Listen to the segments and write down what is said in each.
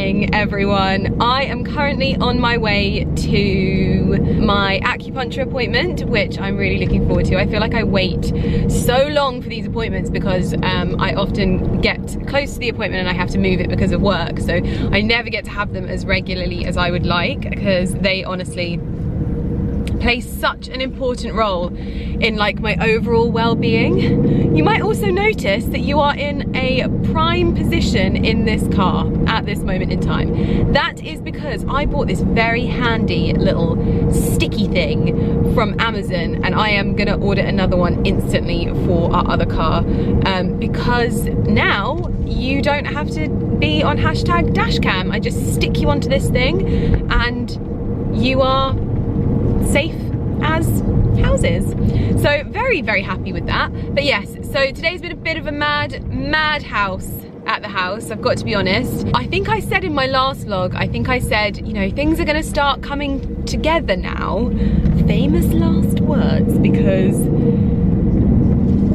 morning, everyone. I am currently on my way to my acupuncture appointment, which I'm really looking forward to. I feel like I wait so long for these appointments because I often get close to the appointment and I have to move it because of work. So I never get to have them as regularly as I would like, because they honestly play such an important role in like my overall well-being. You might also notice that you are in a prime position in this car at this moment in time. That is because I bought this very handy little sticky thing from Amazon, and I am gonna order another one instantly for our other car, because now you don't have to be on #dashcam. I just stick you onto this thing and you are safe as houses. So very, very happy with that. But yes, so today's been a bit of a mad house at the house, I've got to be honest. I think I said in my last vlog, I think I said, you know, things are gonna start coming together now. Famous last words, because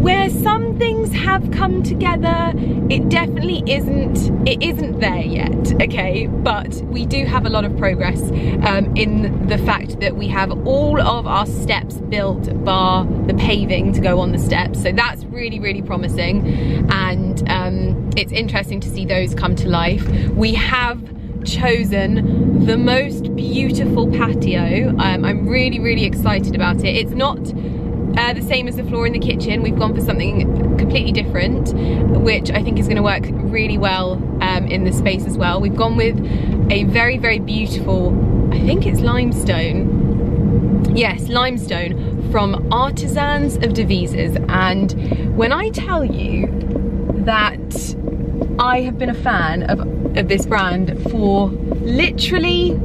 where some things have come together, it definitely isn't there yet, okay? But we do have a lot of progress in the fact that we have all of our steps built, bar the paving to go on the steps. So that's really, really promising. And it's interesting to see those come to life. We have chosen the most beautiful patio. I'm really, really excited about it. It's not the same as the floor in the kitchen. We've gone for something completely different, which I think is going to work really well in the space as well. We've gone with a very, very beautiful, I think it's limestone. Yes, limestone from Artisans of Devizes. And when I tell you that I have been a fan of this brand for literally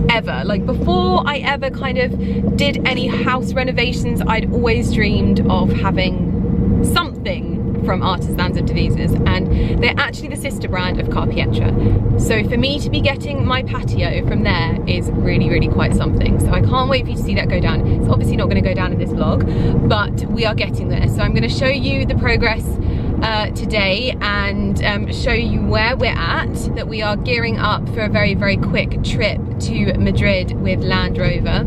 ever, like before I ever kind of did any house renovations, I'd always dreamed of having something from Artisans of Devizes, and they're actually the sister brand of Pietra. So for me to be getting my patio from there is really, really quite something. So I can't wait for you to see that go down. It's obviously not going to go down in this vlog, but we are getting there. So I'm going to show you the progress today and show you where we're at, that we are gearing up for a very, very quick trip to Madrid with Land Rover.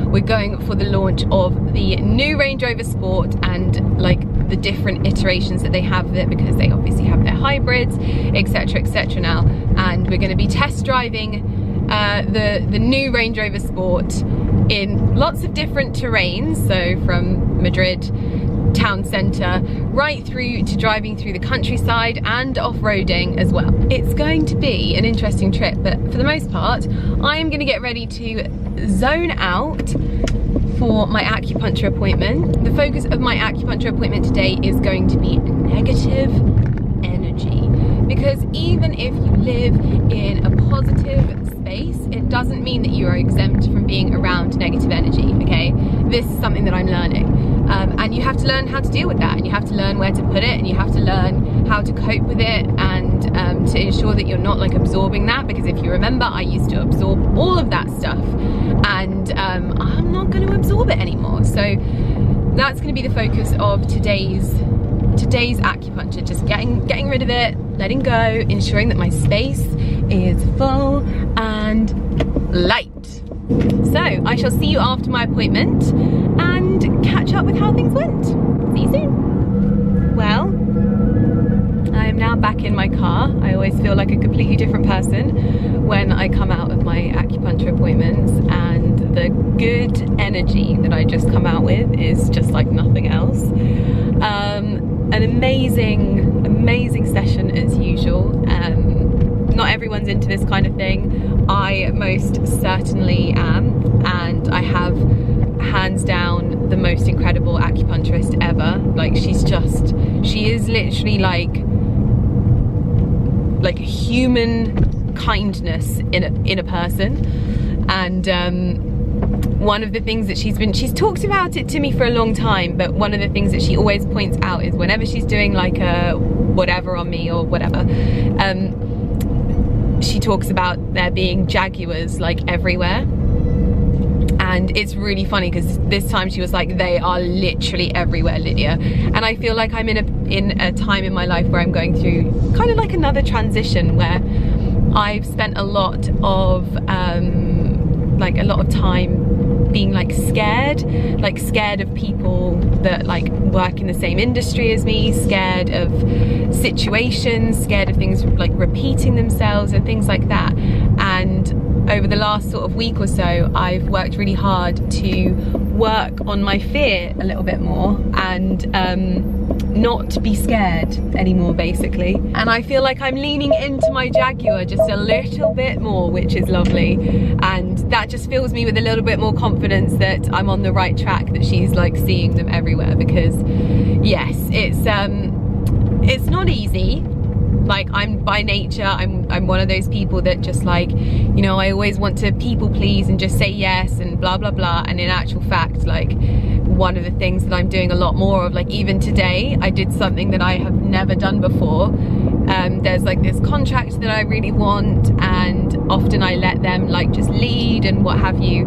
We're going for the launch of the new Range Rover Sport and like the different iterations that they have of it, because they obviously have their hybrids, etc now, and we're going to be test driving the new Range Rover Sport in lots of different terrains, so from Madrid town centre right through to driving through the countryside and off-roading as well. It's going to be an interesting trip, but for the most part I'm going to get ready to zone out for my acupuncture appointment. The focus of my acupuncture appointment today is going to be negative energy, because even if you live in a positive space, it doesn't mean that you are exempt from being around negative energy, okay? This is something that I'm learning. And you have to learn how to deal with that, and you have to learn where to put it, and you have to learn how to cope with it, and to ensure that you're not like absorbing that, because if you remember, I used to absorb all of that stuff, and I'm not going to absorb it anymore. So that's going to be the focus of today's acupuncture, just getting rid of it, letting go, ensuring that my space is full and light. So I shall see you after my appointment and catch up with how things went. See you soon. Well, I am now back in my car. I always feel like a completely different person when I come out of my acupuncture appointments, and the good energy that I just come out with is just like nothing else. An amazing session as usual. Not everyone's into this kind of thing. I most certainly am, and I have hands down the most incredible acupuncturist ever. Like she is literally like human kindness in a person. And one of the things that she's talked about it to me for a long time, but one of the things that she always points out is whenever she's doing like a whatever on me or whatever, she talks about there being jaguars like everywhere. And it's really funny because this time she was like, they are literally everywhere, Lydia. And I feel like I'm in a time in my life where I'm going through kind of like another transition where I've spent a lot of time being like scared of people that like work in the same industry as me, scared of situations, scared of things like repeating themselves and things like that. And over the last sort of week or so, I've worked really hard to work on my fear a little bit more and not be scared anymore, basically. And I feel like I'm leaning into my Jaguar just a little bit more, which is lovely. And that just fills me with a little bit more confidence that I'm on the right track, that she's like seeing them everywhere. Because yes, it's not easy. Like, I'm by nature, I'm one of those people that just like, you know, I always want to people please and just say yes and blah blah blah. And in actual fact, like, one of the things that I'm doing a lot more of, like even today I did something that I have never done before. There's like this contract that I really want, and often I let them like just lead and what have you,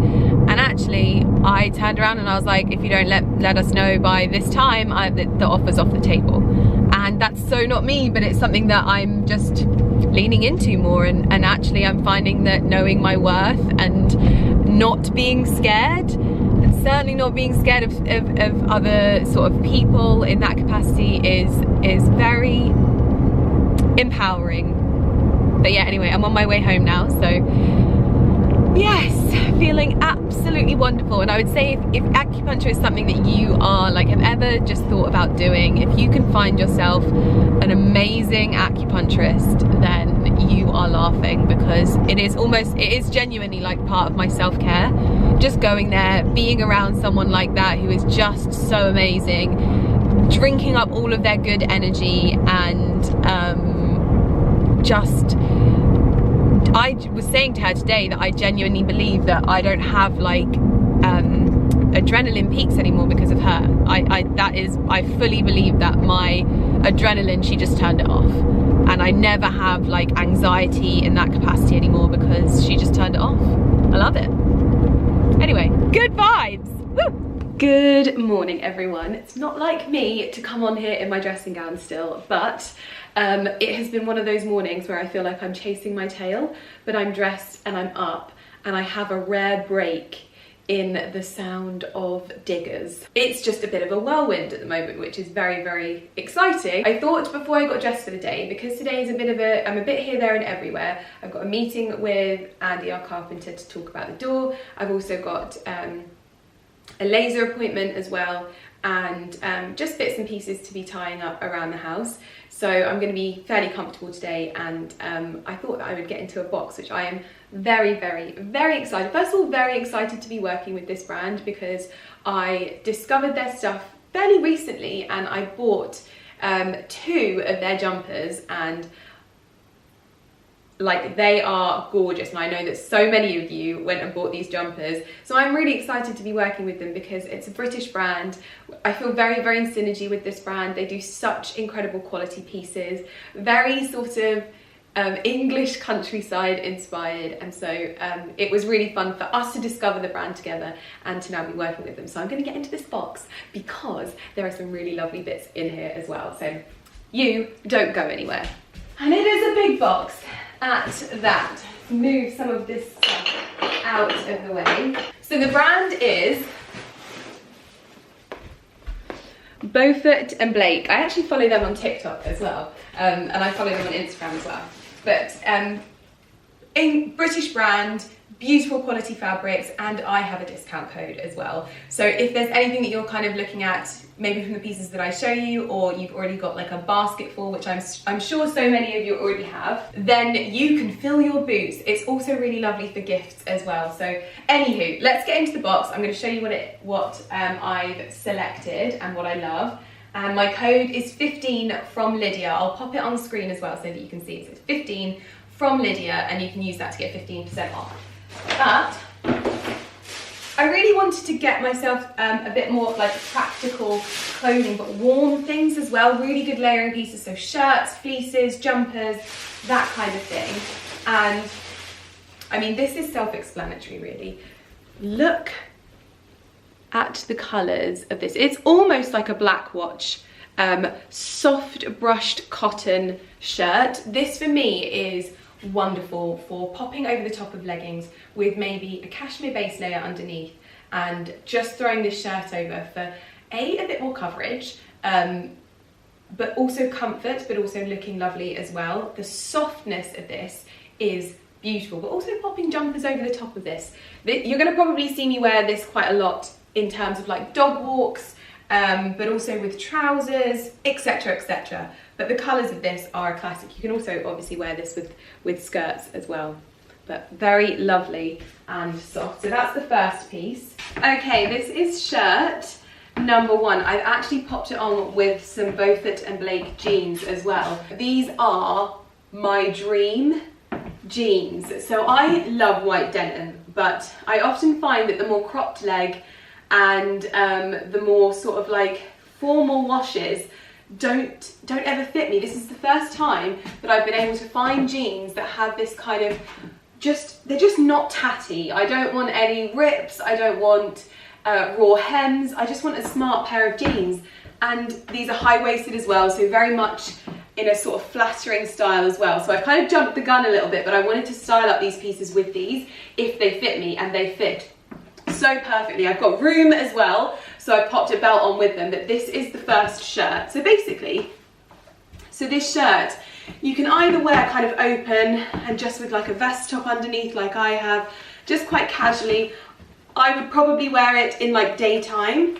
and actually I turned around and I was like, if you don't let us know by this time, the offer's off the table. And that's so not me, but it's something that I'm just leaning into more, and actually I'm finding that knowing my worth and not being scared, and certainly not being scared of other sort of people in that capacity is very empowering. But yeah, anyway, I'm on my way home now, so yes, feeling absolutely wonderful. And I would say if acupuncture is something that you are like, have ever just thought about doing, if you can find yourself an amazing acupuncturist, then you are laughing, because it is genuinely like part of my self-care. Just going there, being around someone like that who is just so amazing, drinking up all of their good energy, and I was saying to her today that I genuinely believe that I don't have like adrenaline peaks anymore because of her. I fully believe that my adrenaline, she just turned it off, and I never have like anxiety in that capacity anymore because she just turned it off. I love it. Anyway, good vibes. Woo! Good morning, everyone. It's not like me to come on here in my dressing gown still, but it has been one of those mornings where I feel like I'm chasing my tail, but I'm dressed and I'm up, and I have a rare break in the sound of diggers. It's just a bit of a whirlwind at the moment, which is very, very exciting. I thought before I got dressed for the day, because today is I'm a bit here, there and everywhere. I've got a meeting with Andy, our carpenter, to talk about the door. I've also got a laser appointment as well, and just bits and pieces to be tying up around the house. So I'm going to be fairly comfortable today, and I thought that I would get into a box, which I am very, very, very excited. First of all, very excited to be working with this brand, because I discovered their stuff fairly recently, and I bought 2 of their jumpers, and like, they are gorgeous, and I know that so many of you went and bought these jumpers, so I'm really excited to be working with them because it's a British brand. I feel very, very in synergy with this brand. They do such incredible quality pieces, very sort of English countryside inspired, and so it was really fun for us to discover the brand together and to now be working with them. So I'm going to get into this box because there are some really lovely bits in here as well, so you don't go anywhere. And it is a big box at that. Move some of this stuff out of the way. So the brand is Beaufort and Blake. I actually follow them on TikTok as well, and I follow them on Instagram as well. But in British brand, beautiful quality fabrics, and I have a discount code as well. So if there's anything that you're kind of looking at, maybe from the pieces that I show you, or you've already got like a basket full, which I'm sure so many of you already have, then you can fill your boots. It's also really lovely for gifts as well. So anywho, let's get into the box. I'm going to show you what I've selected and what I love. And my code is 15 from Lydia. I'll pop it on screen as well so that you can see it. So it's 15 from Lydia, and you can use that to get 15% off. But I really wanted to get myself a bit more like practical clothing, but warm things as well. Really good layering pieces, so shirts, fleeces, jumpers, that kind of thing. And I mean, this is self-explanatory really. Look at the colours of this. It's almost like a black watch, soft brushed cotton shirt. This for me is wonderful for popping over the top of leggings with maybe a cashmere base layer underneath, and just throwing this shirt over for a bit more coverage, but also comfort, but also looking lovely as well. The softness of this is beautiful, but also popping jumpers over the top of this. You're going to probably see me wear this quite a lot in terms of like dog walks, but also with trousers, etc, etc. But the colours of this are a classic. You can also obviously wear this with skirts as well, but very lovely and soft. So that's the first piece. Okay, this is shirt number 1. I've actually popped it on with some Beaufort and Blake jeans as well. These are my dream jeans. So I love white denim, but I often find that the more cropped leg and the more sort of like formal washes don't ever fit me. This is the first time that I've been able to find jeans that have this kind of they're just not tatty. I don't want any rips, I don't want raw hems, I just want a smart pair of jeans. And these are high-waisted as well, so very much in a sort of flattering style as well. So I've kind of jumped the gun a little bit, but I wanted to style up these pieces with these if they fit me, and they fit so perfectly. I've got room as well, so I popped a belt on with them, but this is the first shirt. So basically, this shirt, you can either wear kind of open and just with like a vest top underneath like I have, just quite casually. I would probably wear it in like daytime,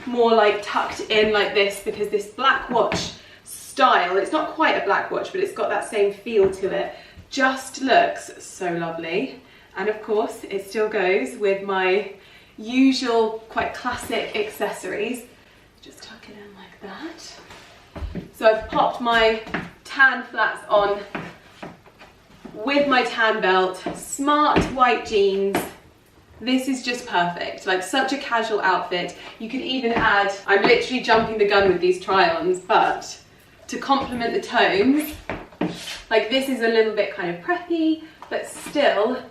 more like tucked in like this, because this black watch style, it's not quite a black watch, but it's got that same feel to it, just looks so lovely. And of course, it still goes with my usual quite classic accessories. Just tuck it in like that. So I've popped my tan flats on with my tan belt, smart white jeans. This is just perfect, like such a casual outfit. You could even add, I'm literally jumping the gun with these try-ons, but to complement the tones, like this is a little bit kind of preppy, but still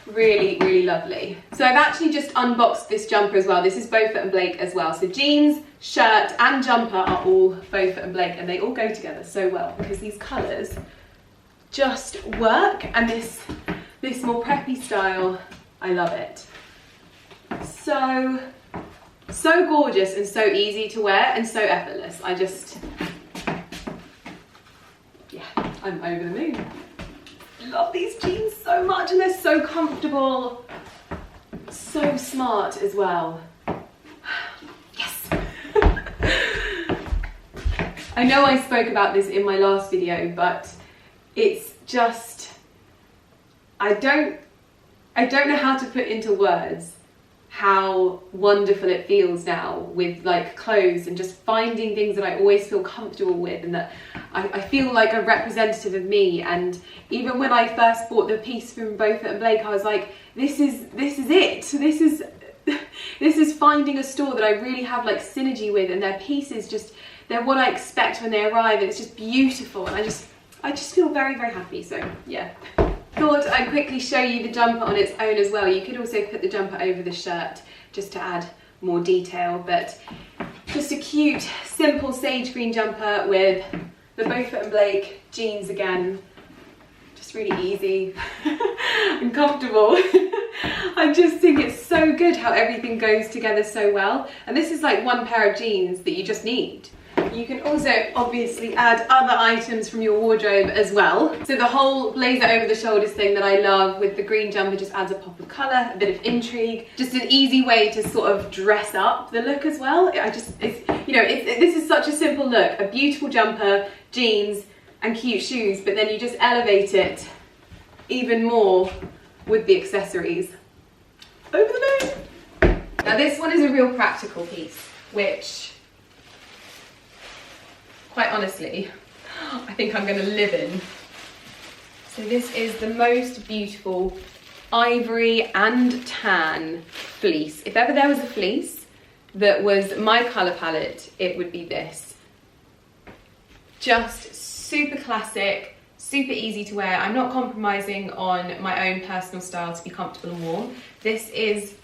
really, really lovely. So I've actually just unboxed this jumper as well. This is Beaufort and Blake as well. So jeans, shirt and jumper are all Beaufort and Blake, and they all go together so well because these colours just work, and this more preppy style, I love it. So gorgeous and so easy to wear and so effortless. Yeah, I'm over the moon. Love these jeans so much, and they're so comfortable, so smart as well. Yes. I know I spoke about this in my last video, but it's just, I don't know how to put into words how wonderful it feels now with like clothes and just finding things that I always feel comfortable with, and that I feel like a representative of me. And even when I first bought the piece from Beaufort and Blake, I was like, this is it. This is finding a store that I really have like synergy with, and their pieces they're what I expect when they arrive, and it's just beautiful, and I just feel very, very happy. So yeah. Thought I'd quickly show you the jumper on its own as well. You could also put the jumper over the shirt just to add more detail, but just a cute, simple sage green jumper with the Beaufort and Blake jeans again. Just really easy and comfortable. I just think it's so good how everything goes together so well. And this is like one pair of jeans that you just need. You can also obviously add other items from your wardrobe as well. So the whole blazer over the shoulders thing that I love with the green jumper just adds a pop of colour, a bit of intrigue, just an easy way to sort of dress up the look as well. This is such a simple look, a beautiful jumper, jeans and cute shoes, but then you just elevate it even more with the accessories. Over the moon! Now this one is a real practical piece, which quite honestly, I think I'm going to live in. So this is the most beautiful ivory and tan fleece. If ever there was a fleece that was my colour palette, it would be this. Just super classic, super easy to wear. I'm not compromising on my own personal style to be comfortable and warm. This is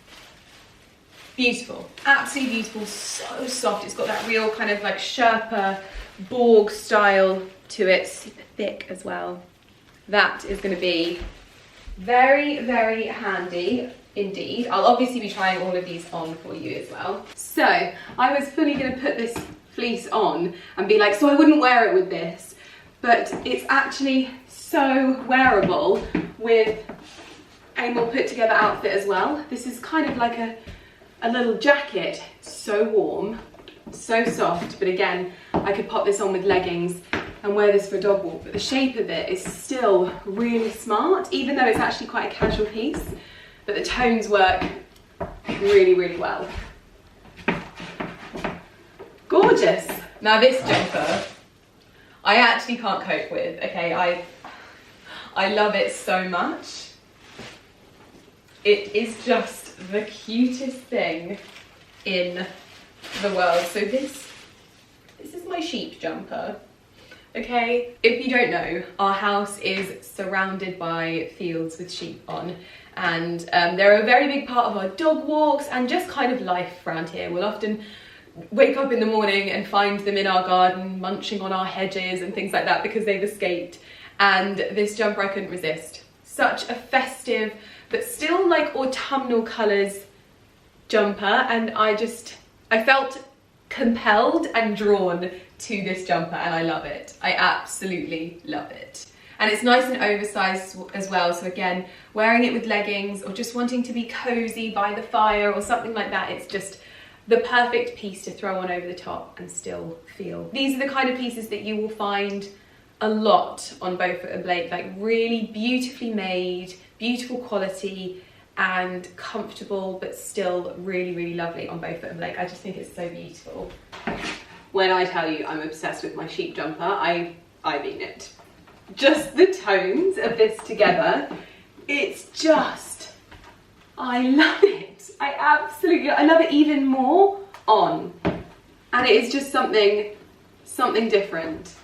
beautiful, absolutely beautiful, so soft. It's got that real kind of like Sherpa Borg style to it, super thick as well. that is going to be very, very handy indeed. I'll obviously be trying all of these on for you as well. So I was fully going to put this fleece on and be like, so I wouldn't wear it with this, but it's actually so wearable with a more put together outfit as well. This is kind of like a little jacket, so warm, so soft, but again, I could pop this on with leggings and wear this for a dog walk, but the shape of it is still really smart, even though it's actually quite a casual piece, but the tones work really, really well. Gorgeous. Now this jumper, I actually can't cope with, okay? I love it so much. It is just the cutest thing in the world. So this is my sheep jumper, okay? If you don't know, our house is surrounded by fields with sheep on, and they're a very big part of our dog walks and just kind of life around here. We'll often wake up in the morning and find them in our garden munching on our hedges and things like that because they've escaped, and this jumper I couldn't resist. Such a festive but still like autumnal colours jumper, and I felt compelled and drawn to this jumper, and I love it. I absolutely love it. And it's nice and oversized as well, so again, wearing it with leggings or just wanting to be cozy by the fire or something like that, it's just the perfect piece to throw on over the top and still feel. These are the kind of pieces that you will find a lot on Beaufort and Blake, like really beautifully made, beautiful quality and comfortable, but still really, really lovely on Beaufort and Blake. I just think it's so beautiful. When I tell you I'm obsessed with my sheep jumper, I mean it. Just the tones of this together, it's just, I love it. I love it even more on. And it is just something different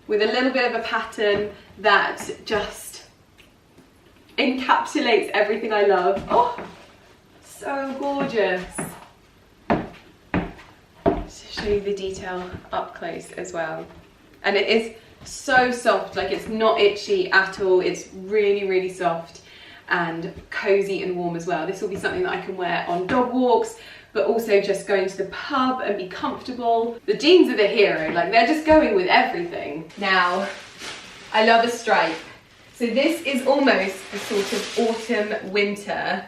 with a little bit of a pattern that just encapsulates everything I love. Oh, so gorgeous. Just to show you the detail up close as well. And it is so soft, like it's not itchy at all. It's really, really soft and cozy and warm as well. This will be something that I can wear on dog walks, but also just going to the pub and be comfortable. The jeans are the hero, like they're just going with everything. Now, I love a stripe. So this is almost the sort of autumn winter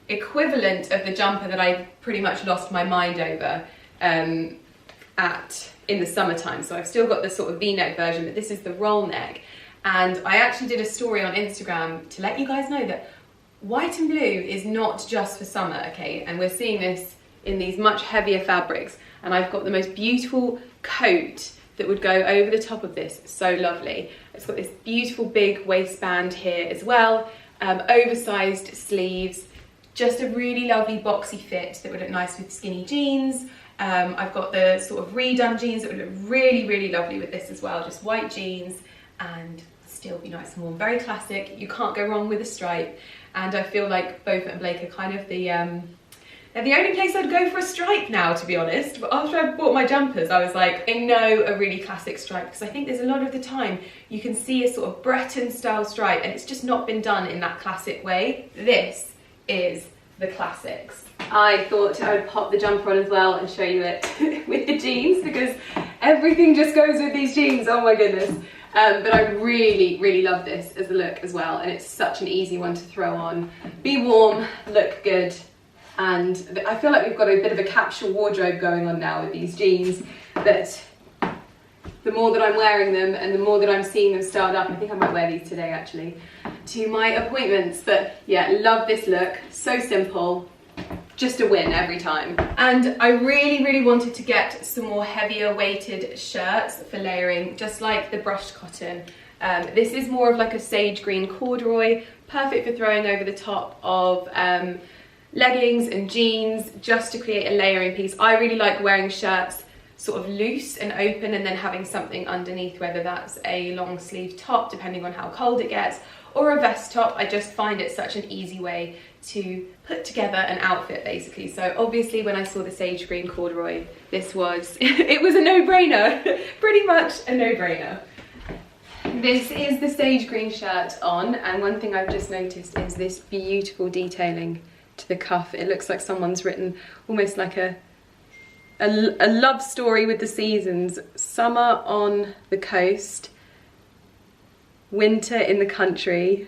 equivalent of the jumper that I pretty much lost my mind over in the summertime. So I've still got the sort of V-neck version, but this is the roll neck. And I actually did a story on Instagram to let you guys know that white and blue is not just for summer, okay? And we're seeing this in these much heavier fabrics. And I've got the most beautiful coat that would go over the top of this. So lovely. It's got this beautiful big waistband here as well, oversized sleeves, just a really lovely boxy fit that would look nice with skinny jeans. I've got the sort of redone jeans that would look really, really lovely with this as well, just white jeans and still be nice and warm. Very classic, you can't go wrong with a stripe. And I feel like Beaufort and Blake are kind of they're the only place I'd go for a stripe now, to be honest. But after I bought my jumpers, I was like, I know a really classic stripe, because I think there's a lot of the time you can see a sort of Breton style stripe and it's just not been done in that classic way. This is the classics. I thought I would pop the jumper on as well and show you it with the jeans, because everything just goes with these jeans, oh my goodness. But I really, really love this as a look as well, and it's such an easy one to throw on. Be warm, look good, and I feel like we've got a bit of a capsule wardrobe going on now with these jeans, that the more that I'm wearing them and the more that I'm seeing them styled up, I think I might wear these today actually, to my appointments. But yeah, love this look, so simple. Just a win every time. And I really, really wanted to get some more heavier weighted shirts for layering, just like the brushed cotton. This is more of like a sage green corduroy, perfect for throwing over the top of leggings and jeans, just to create a layering piece. I really like wearing shirts sort of loose and open and then having something underneath, whether that's a long sleeve top, depending on how cold it gets, or a vest top. I just find it such an easy way to put together an outfit basically. So obviously when I saw the sage green corduroy, this was, it was a no-brainer, pretty much a no-brainer. This is the sage green shirt on, and one thing I've just noticed is this beautiful detailing to the cuff. It looks like someone's written almost like a love story with the seasons. Summer on the coast, winter in the country.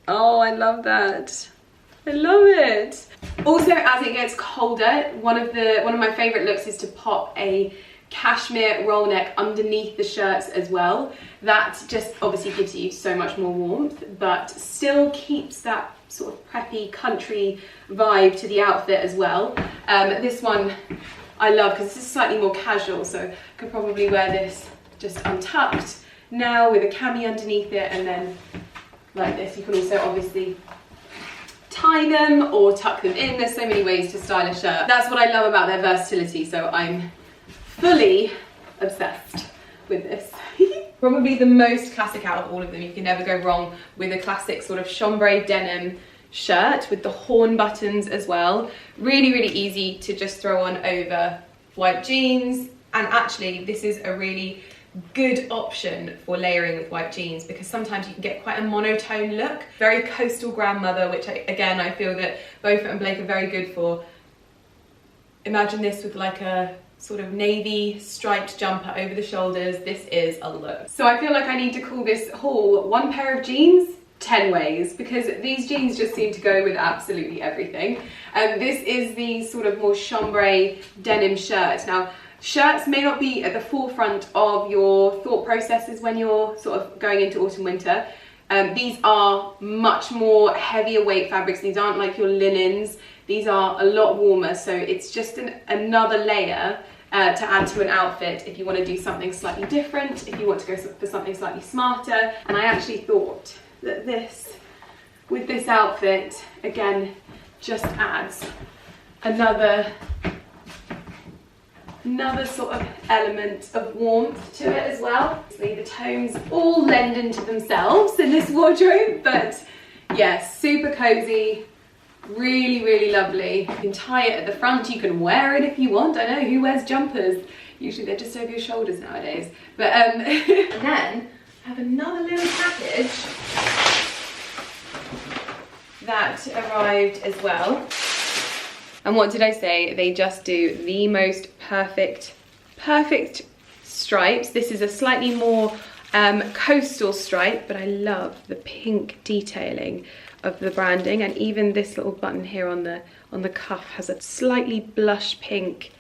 Oh, I love that. I love it. Also, as it gets colder, one of my favorite looks is to pop a cashmere roll neck underneath the shirts as well. That just obviously gives you so much more warmth, but still keeps that sort of preppy country vibe to the outfit as well. This one I love because this is slightly more casual, so I could probably wear this just untucked now with a cami underneath it, and then like this. You can also obviously tie them or tuck them in. There's so many ways to style a shirt. That's what I love about their versatility, so I'm fully obsessed with this. Probably the most classic out of all of them. You can never go wrong with a classic sort of chambray denim shirt with the horn buttons as well. Really, really easy to just throw on over white jeans. And actually, this is a really good option for layering with white jeans, because sometimes you can get quite a monotone look. Very coastal grandmother, which I feel that Beaufort and Blake are very good for. Imagine this with like a sort of navy striped jumper over the shoulders. This is a look. So I feel like I need to call this haul one pair of jeans 10 ways, because these jeans just seem to go with absolutely everything. This is the sort of more chambray denim shirt. Now, shirts may not be at the forefront of your thought processes when you're sort of going into autumn winter. These are much more heavier weight fabrics. These aren't like your linens. These are a lot warmer, so it's just another layer to add to an outfit if you want to do something slightly different, if you want to go for something slightly smarter. And I actually thought that this, with this outfit, again, just adds another sort of element of warmth to it as well. Obviously the tones all lend into themselves in this wardrobe, but yes, super cozy. Really, really lovely. You can tie it at the front, you can wear it if you want. I know, who wears jumpers? Usually they're just over your shoulders nowadays. But and then I have another little package that arrived as well. And what did I say? They just do the most perfect stripes. This is a slightly more coastal stripe, but I love the pink detailing of the branding, and even this little button here on the cuff has a slightly blush pink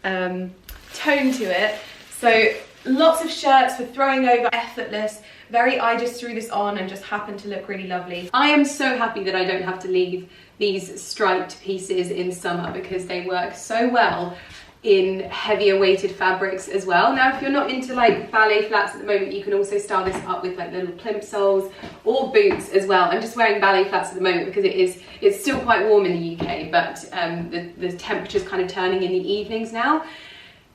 tone to it. So lots of shirts for throwing over, effortless. I just threw this on and just happened to look really lovely. I am so happy that I don't have to leave these striped pieces in summer, because they work so well in heavier weighted fabrics as well. Now, if you're not into like ballet flats at the moment, you can also style this up with like little plimp soles or boots as well. I'm just wearing ballet flats at the moment because it's still quite warm in the UK, but the temperature's kind of turning in the evenings now.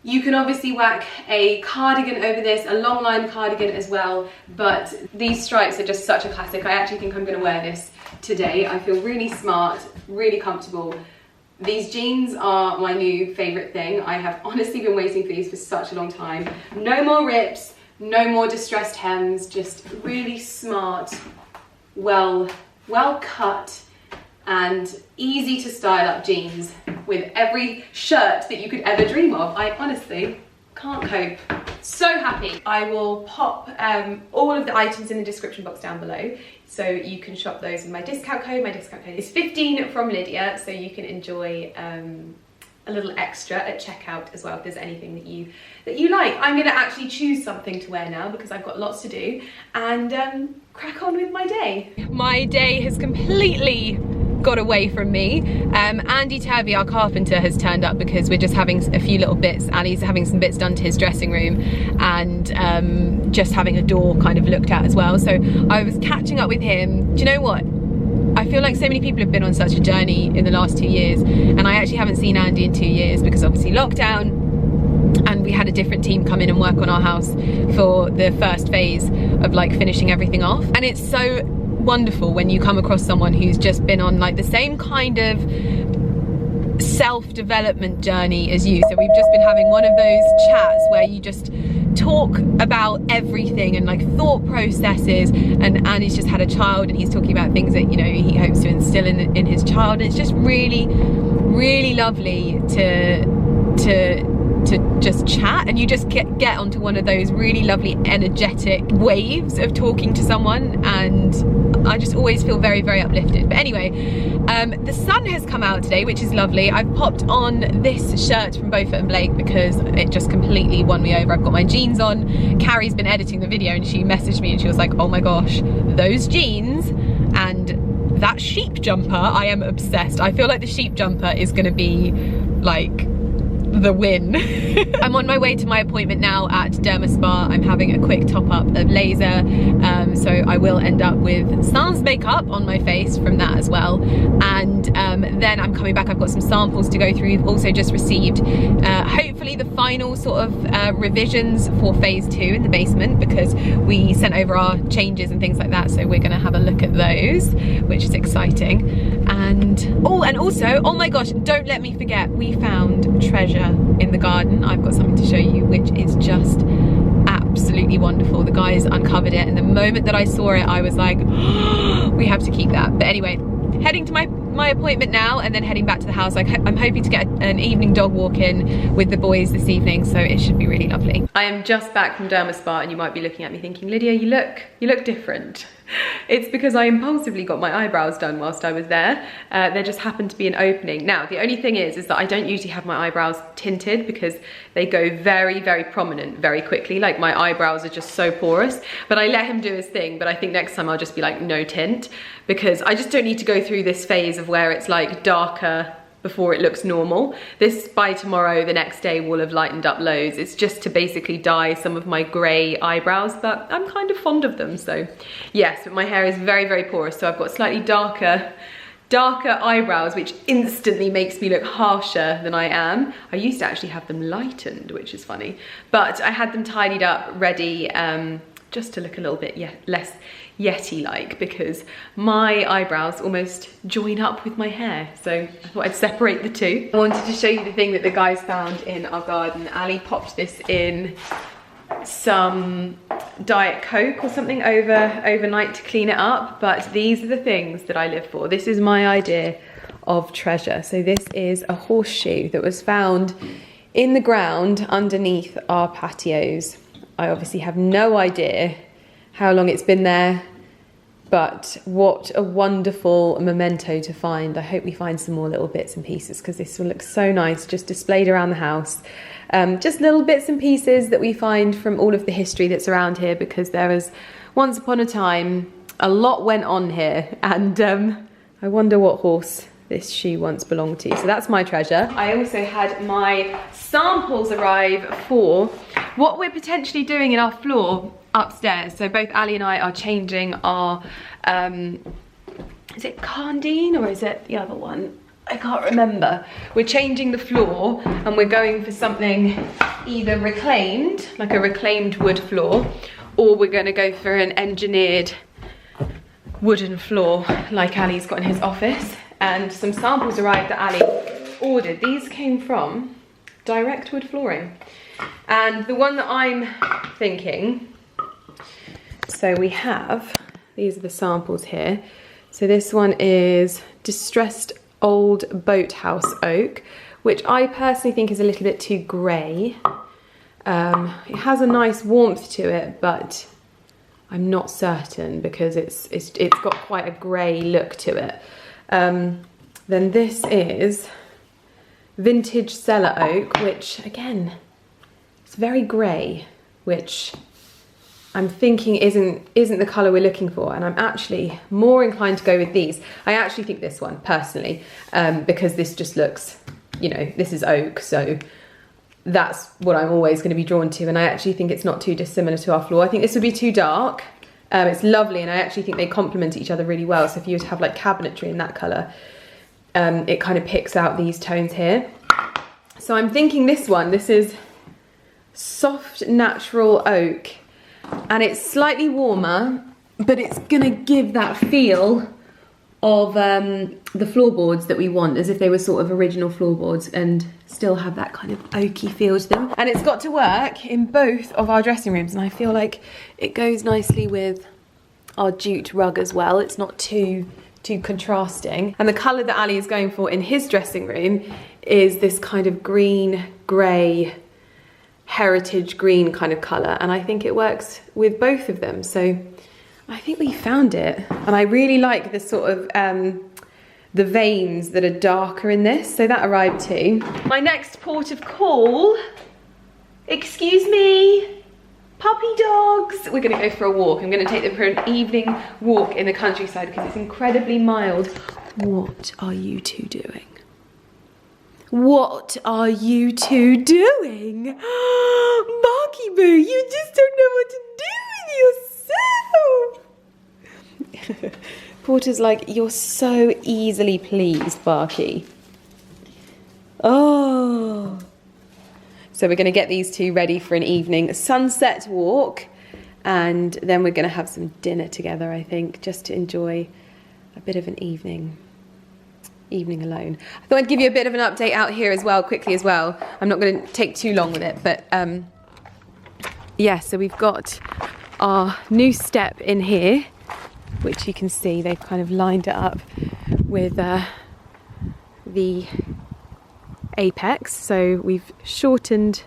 You can obviously whack a cardigan over this, a long line cardigan as well, but these stripes are just such a classic. I actually think I'm gonna wear this today. I feel really smart, really comfortable. These jeans are my new favorite thing. I have honestly been waiting for these for such a long time. No more rips, no more distressed hems, just really smart, well cut and easy to style up jeans with every shirt that you could ever dream of. I honestly can't cope. So happy. I will pop all of the items in the description box down below, so you can shop those with my discount code. My discount code is 15 from Lydia, so you can enjoy a little extra at checkout as well if there's anything that you like. I'm gonna actually choose something to wear now because I've got lots to do, and crack on with my day. My day has completely got away from me. Andy Turvey, our carpenter, has turned up because we're just having a few little bits. Ali's having some bits done to his dressing room, and just having a door kind of looked at as well. So I was catching up with him. Do you know what? I feel like so many people have been on such a journey in the last 2 years, and I actually haven't seen Andy in 2 years because obviously lockdown, and we had a different team come in and work on our house for the first phase of like finishing everything off. And it's so wonderful when you come across someone who's just been on like the same kind of self-development journey as you. So we've just been having one of those chats where you just talk about everything and like thought processes, and Andy's just had a child and he's talking about things that, you know, he hopes to instill in his child, and it's just really, really lovely to just chat, and you just get onto one of those really lovely energetic waves of talking to someone, and I just always feel very, very uplifted. But anyway, the sun has come out today, which is lovely. I've popped on this shirt from Beaufort and Blake because it just completely won me over. I've got my jeans on. Carrie's been editing the video and she messaged me and she was like, oh my gosh, those jeans and that sheep jumper, I am obsessed. I feel like the sheep jumper is gonna be like the win. I'm on my way to my appointment now at Derma Spa. I'm having a quick top up of laser, so I will end up with sans makeup on my face from that as well, and then I'm coming back. I've got some samples to go through. We've also just received hopefully the final sort of revisions for phase 2 in the basement, because we sent over our changes and things like that, so we're gonna have a look at those, which is exciting. And also, oh my gosh, don't let me forget, we found treasure in the garden. I've got something to show you which is just absolutely wonderful. The guys uncovered it, and the moment that I saw it I was like, oh, we have to keep that. But anyway, heading to my appointment now, and then heading back to the house. I'm hoping to get an evening dog walk in with the boys this evening, so it should be really lovely. I am just back from Derma Spa, and you might be looking at me thinking, Lydia, you look different. It's because I impulsively got my eyebrows done whilst I was there. There just happened to be an opening. Now, the only thing is that I don't usually have my eyebrows tinted because they go very, very prominent very quickly. Like, my eyebrows are just so porous, but I let him do his thing. But I think next time I'll just be like, no tint, because I just don't need to go through this phase of where it's like darker before it looks normal. This, by tomorrow, the next day, will have lightened up loads. It's just to basically dye some of my grey eyebrows, but I'm kind of fond of them, so yes. But my hair is very, very porous, so I've got slightly darker eyebrows, which instantly makes me look harsher than I am. I used to actually have them lightened, which is funny, but I had them tidied up, ready, just to look a little bit less Yeti-like, because my eyebrows almost join up with my hair, so I thought I'd separate the two. I wanted to show you the thing that the guys found in our garden. Ali popped this in some Diet Coke or something overnight to clean it up, but these are the things that I live for. This is my idea of treasure. So this is a horseshoe that was found in the ground underneath our patios. I obviously have no idea how long it's been there, but what a wonderful memento to find. I hope we find some more little bits and pieces, because this will look so nice just displayed around the house. Just little bits and pieces that we find from all of the history that's around here, because there was once upon a time a lot went on here, and I wonder what horse this shoe once belonged to. So that's my treasure. I also had my samples arrive for what we're potentially doing in our floor upstairs. So both Ali and I are changing our, is it Cardine or is it the other one? I can't remember. We're changing the floor and we're going for something either reclaimed, like a reclaimed wood floor, or we're gonna go for an engineered wooden floor like Ali's got in his office. And some samples arrived that Ali ordered. These came from Direct Wood Flooring. And the one that I'm thinking, so we have, these are the samples here. So this one is Distressed Old Boathouse Oak, which I personally think is a little bit too grey. It has a nice warmth to it, but I'm not certain because it's got quite a grey look to it. Then this is Vintage Stella Oak, which again, it's very grey, which I'm thinking isn't the colour we're looking for, and I'm actually more inclined to go with these. I actually think this one, personally, because this just looks, you know, this is oak, so that's what I'm always going to be drawn to, and I actually think it's not too dissimilar to our floor. I think this would be too dark. It's lovely, and I actually think they complement each other really well. So if you were to have like cabinetry in that colour, it kind of picks out these tones here. So I'm thinking this one, this is Soft Natural Oak, and it's slightly warmer, but it's gonna give that feel of the floorboards that we want, as if they were sort of original floorboards and still have that kind of oaky feel to them. And it's got to work in both of our dressing rooms, and I feel like it goes nicely with our jute rug as well. It's not too contrasting. And the colour that Ali is going for in his dressing room is this kind of green, grey, heritage green kind of colour, and I think it works with both of them. So I think we found it, and I really like the sort of the veins that are darker in this, so that arrived too. My next port of call, excuse me, puppy dogs. We're gonna go for a walk. I'm gonna take them for an evening walk in the countryside because it's incredibly mild. What are you two doing? What are you two doing? Barky Boo, you just don't know what to do with yourself. Porter's like, you're so easily pleased, Barky. Oh. So we're going to get these two ready for an evening sunset walk, and then we're going to have some dinner together, I think, just to enjoy a bit of an evening alone. I thought I'd give you a bit of an update out here as well, quickly as well. I'm not going to take too long with it, but yeah, so we've got our new step in here, which you can see they've kind of lined it up with the apex, so we've shortened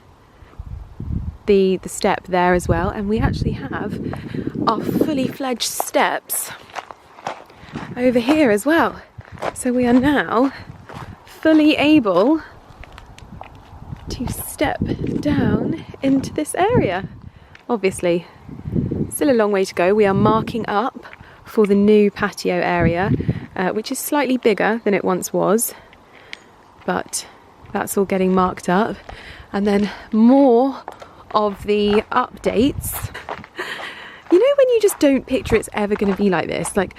the step there as well, and we actually have our fully fledged steps over here as well. So we are now fully able to step down into this area. Obviously, still a long way to go. We are marking up for the new patio area, which is slightly bigger than it once was, but that's all getting marked up. And then more of the updates. You know when you just don't picture it's ever going to be like this? Like,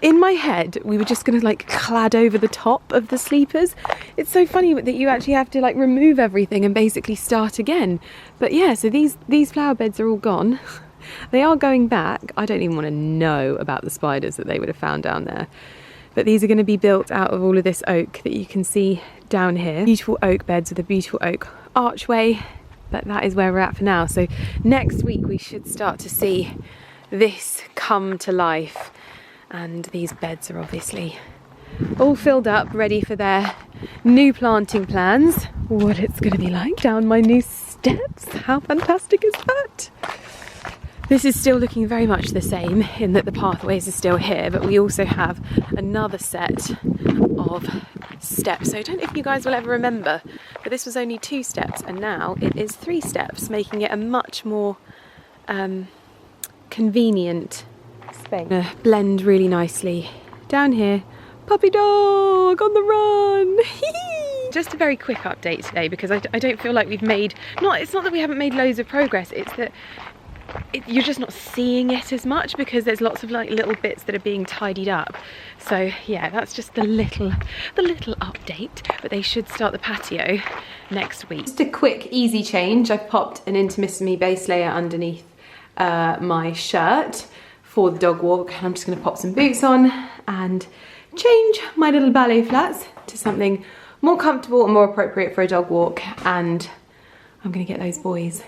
in my head, we were just going to like clad over the top of the sleepers. It's so funny that you actually have to like remove everything and basically start again. But yeah, so these flower beds are all gone. They are going back. I don't even want to know about the spiders that they would have found down there. But these are going to be built out of all of this oak that you can see down here. Beautiful oak beds with a beautiful oak archway. But that is where we're at for now. So next week we should start to see this come to life. And these beds are obviously all filled up, ready for their new planting plans. What it's going to be like down my new steps. How fantastic is that? This is still looking very much the same in that the pathways are still here, but we also have another set of steps. So I don't know if you guys will ever remember, but this was only 2 steps and now it is 3 steps, making it a much more convenient space. Blend really nicely down here. Puppy dog on the run. Just a very quick update today because I don't feel like we've made, it's not that we haven't made loads of progress, it's that you're just not seeing it as much because there's lots of like little bits that are being tidied up. So yeah, that's just the little update, but they should start the patio next week. Just a quick easy change. I've popped an Intimissimi base layer underneath my shirt for the dog walk, and I'm just going to pop some boots on and change my little ballet flats to something more comfortable and more appropriate for a dog walk, and I'm going to get those boys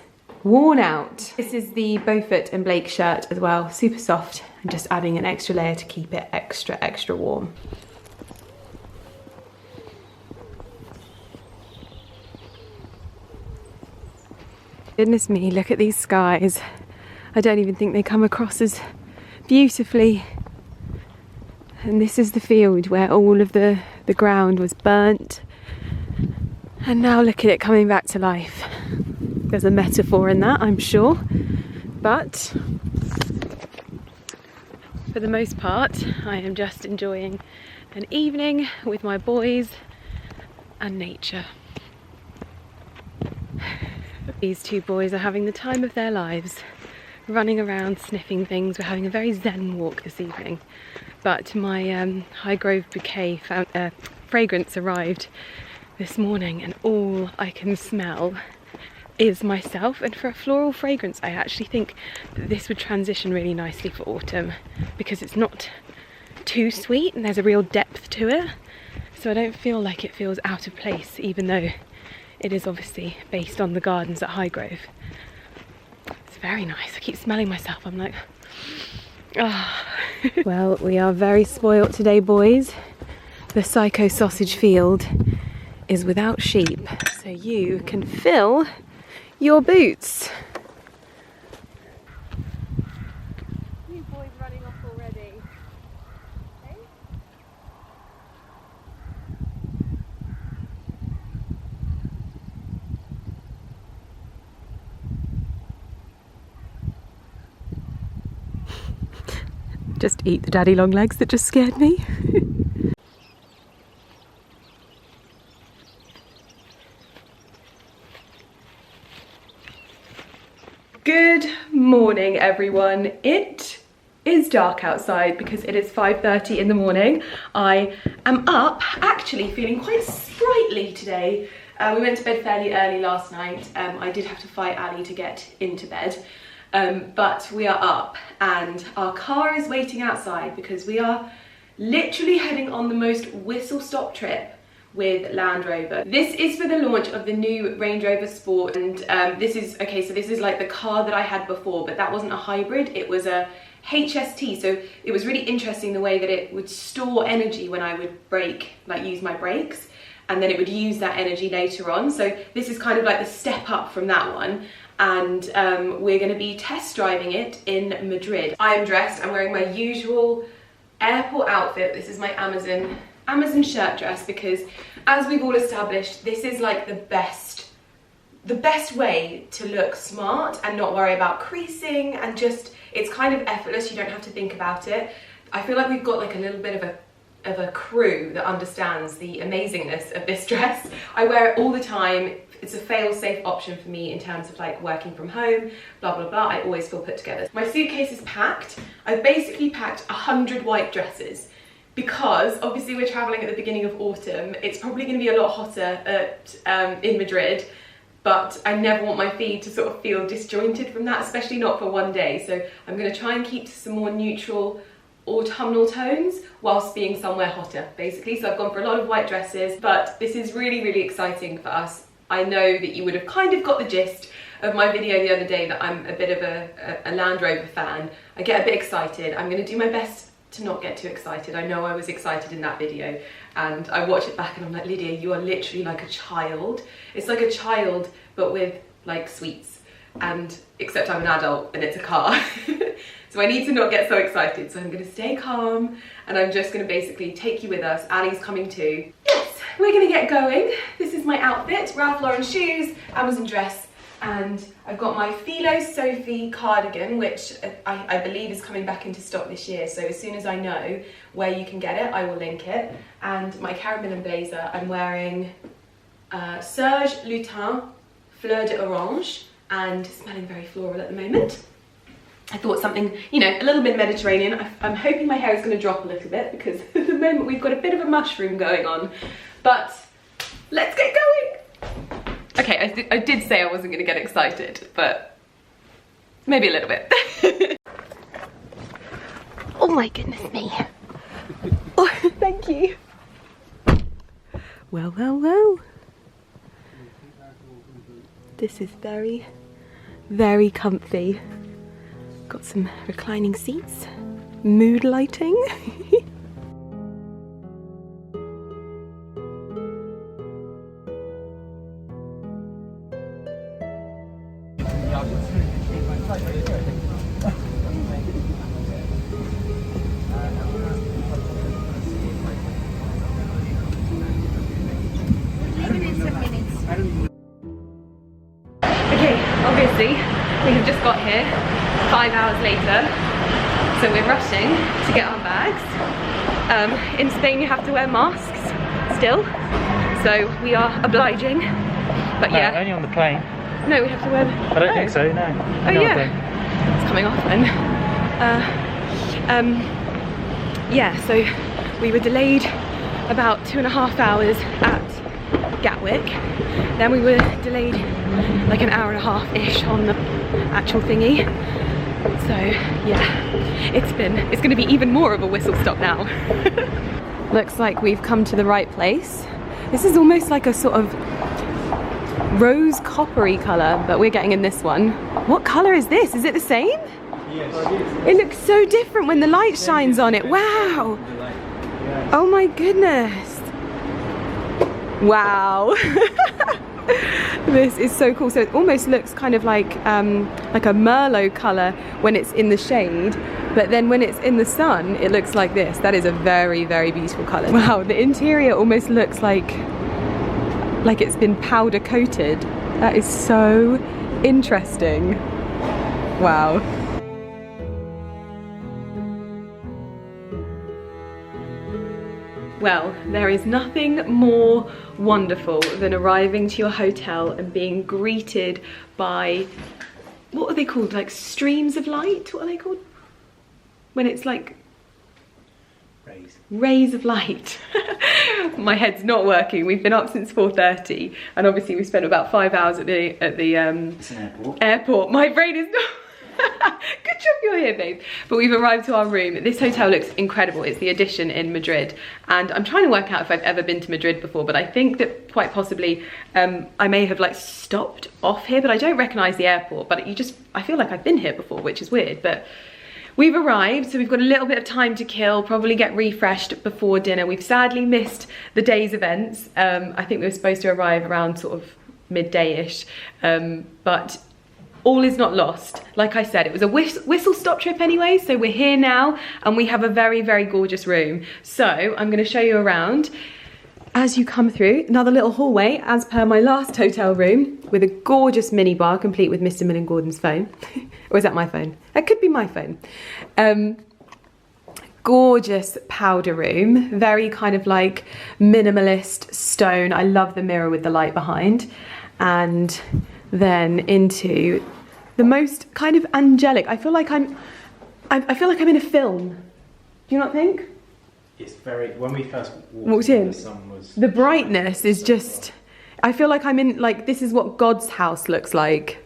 worn out. This is the Beaufort and Blake shirt as well, super soft, and just adding an extra layer to keep it extra warm. Goodness me, look at these skies. I don't even think they come across as beautifully. And this is the field where all of the ground was burnt, and now look at it coming back to life. There's a metaphor in that, I'm sure, but for the most part I am just enjoying an evening with my boys and nature. These 2 boys are having the time of their lives, running around sniffing things. We're having a very zen walk this evening, but my High Grove bouquet fragrance arrived this morning, and all I can smell is myself. And for a floral fragrance, I actually think that this would transition really nicely for autumn because it's not too sweet and there's a real depth to it. So I don't feel like it feels out of place, even though it is obviously based on the gardens at Highgrove. It's very nice. I keep smelling myself. I'm like, ah. Oh. Well, we are very spoilt today, boys. The Psycho Sausage Field is without sheep, so you can fill your boots. You boys running off already. Okay. Just eat the daddy long legs that just scared me. Good morning, everyone. It is dark outside because it is 5:30 in the morning. I am up, actually feeling quite sprightly today. We went to bed fairly early last night. I did have to fight Ali to get into bed, but we are up and our car is waiting outside because we are literally heading on the most whistle-stop trip with Land Rover. This is for the launch of the new Range Rover Sport, and this is like the car that I had before, but that wasn't a hybrid, it was a HST, so it was really interesting the way that it would store energy when I would brake, like use my brakes, and then it would use that energy later on. So this is kind of like the step up from that one, and we're going to be test driving it in Madrid. I am dressed, I'm wearing my usual airport outfit. This is my Amazon shirt dress, because as we've all established, this is like the best way to look smart and not worry about creasing, and just, it's kind of effortless, you don't have to think about it. I feel like we've got like a little bit of a crew that understands the amazingness of this dress. I wear it all the time. It's a fail-safe option for me in terms of like working from home, blah, blah, blah. I always feel put together. My suitcase is packed. I've basically packed 100 white dresses, because obviously we're traveling at the beginning of autumn. It's probably going to be a lot hotter in Madrid, but I never want my feed to sort of feel disjointed from that, especially not for one day. So I'm going to try and keep to some more neutral autumnal tones whilst being somewhere hotter, basically. So I've gone for a lot of white dresses, but this is really, really exciting for us. I know that you would have kind of got the gist of my video the other day that I'm a bit of a Land Rover fan. I get a bit excited. I'm going to do my best to not get too excited. I know I was excited in that video, and I watch it back and I'm like, Lydia, you are literally like a child. It's like a child, but with like sweets, and except I'm an adult and it's a car. So I need to not get so excited. So I'm gonna stay calm, and I'm just gonna basically take you with us. Ali's coming too. Yes, we're gonna get going. This is my outfit, Ralph Lauren shoes, Amazon dress, and I've got my Philo Sophie cardigan, which I believe is coming back into stock this year. So as soon as I know where you can get it, I will link it. And my Caramel blazer, I'm wearing Serge Lutin Fleur d'Orange, and smelling very floral at the moment. I thought something, you know, a little bit Mediterranean. I'm hoping my hair is going to drop a little bit, because at the moment we've got a bit of a mushroom going on. But let's get going. Okay, I did say I wasn't going to get excited, but maybe a little bit. Oh my goodness me. Oh, thank you. Well, well, well. This is very, very comfy. Got some reclining seats, mood lighting. Okay, obviously we have just got here 5 hours later, so we're rushing to get our bags. In Spain you have to wear masks still, so we are obliging, but no, yeah. Only on the plane. No, we have to wear them. I don't think so, no. Oh yeah, it's coming off then. Yeah, so we were delayed about 2.5 hours at Gatwick. Then we were delayed like an hour and a half-ish on the actual thingy. So yeah, it's gonna be even more of a whistle stop now. Looks like we've come to the right place. This is almost like a sort of rose coppery colour, but we're getting in this one. What colour is this? Is it the same? Yes. It looks so different when the light shines on it. Wow. Oh my goodness. Wow. This is so cool. So it almost looks kind of like a Merlot colour when it's in the shade, but then when it's in the sun it looks like this. That is a very, very beautiful colour. Wow, the interior almost looks like it's been powder coated. That is so interesting. Wow. Well, there is nothing more wonderful than arriving to your hotel and being greeted by, what are they called? Like streams of light? What are they called? When it's like rays of light. My head's not working. We've been up since 4:30 and obviously we spent about 5 hours at the it's an airport. My brain is not good job you're here, babe. But we've arrived to our room. This hotel looks incredible. It's the Edition in Madrid, and I'm trying to work out if I've ever been to Madrid before, but I think that quite possibly I may have like stopped off here, but I don't recognize the airport. But I feel like I've been here before, which is weird. But we've arrived, so we've got a little bit of time to kill, probably get refreshed before dinner. We've sadly missed the day's events. I think we were supposed to arrive around sort of midday-ish, but all is not lost. Like I said, it was a whistle stop trip anyway, so we're here now and we have a very, very gorgeous room. So I'm gonna show you around. As you come through, another little hallway as per my last hotel room, with a gorgeous mini bar complete with Mr. Millen Gordon's phone. Or is that my phone? That could be my phone. Gorgeous powder room, very kind of like minimalist stone. I love the mirror with the light behind. And then into the most kind of angelic. I feel like I'm in a film. Do you not think? It's very, when we first walked in, the sun was, the brightness is just, I feel like I'm in, like, this is what God's house looks like.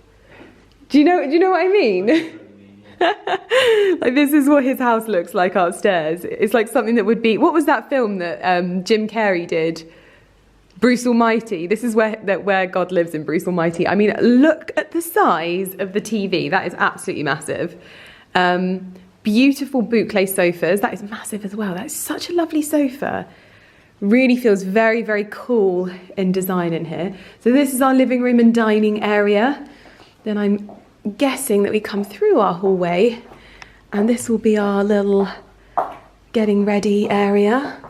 Do you know what I mean? Like, this is what his house looks like upstairs. It's like something that would be, what was that film that Jim Carrey did? Bruce Almighty. This is where God lives, in Bruce Almighty. I mean, look at the size of the TV. That is absolutely massive. Beautiful boucle sofas. That is massive as well. That is such a lovely sofa. Really feels very, very cool in design in here. So this is our living room and dining area. Then I'm guessing that we come through our hallway and this will be our little getting ready area.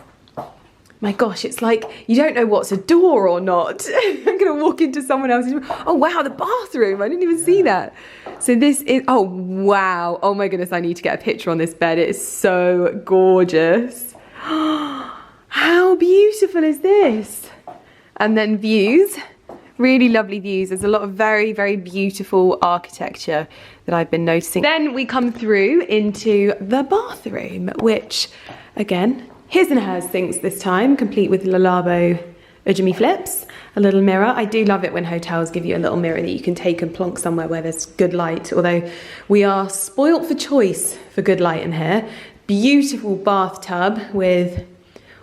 My gosh, it's like you don't know what's a door or not. I'm gonna walk into someone else's room. Oh wow, the bathroom, I didn't even see that. So this is, oh wow, oh my goodness, I need to get a picture on this bed. It is so gorgeous. How beautiful is this? And then views, really lovely views. There's a lot of very, very beautiful architecture that I've been noticing. Then we come through into the bathroom, which again, his and hers sinks this time, complete with Lalabo Ujimi flips, a little mirror. I do love it when hotels give you a little mirror that you can take and plonk somewhere where there's good light, although we are spoilt for choice for good light in here. Beautiful bathtub with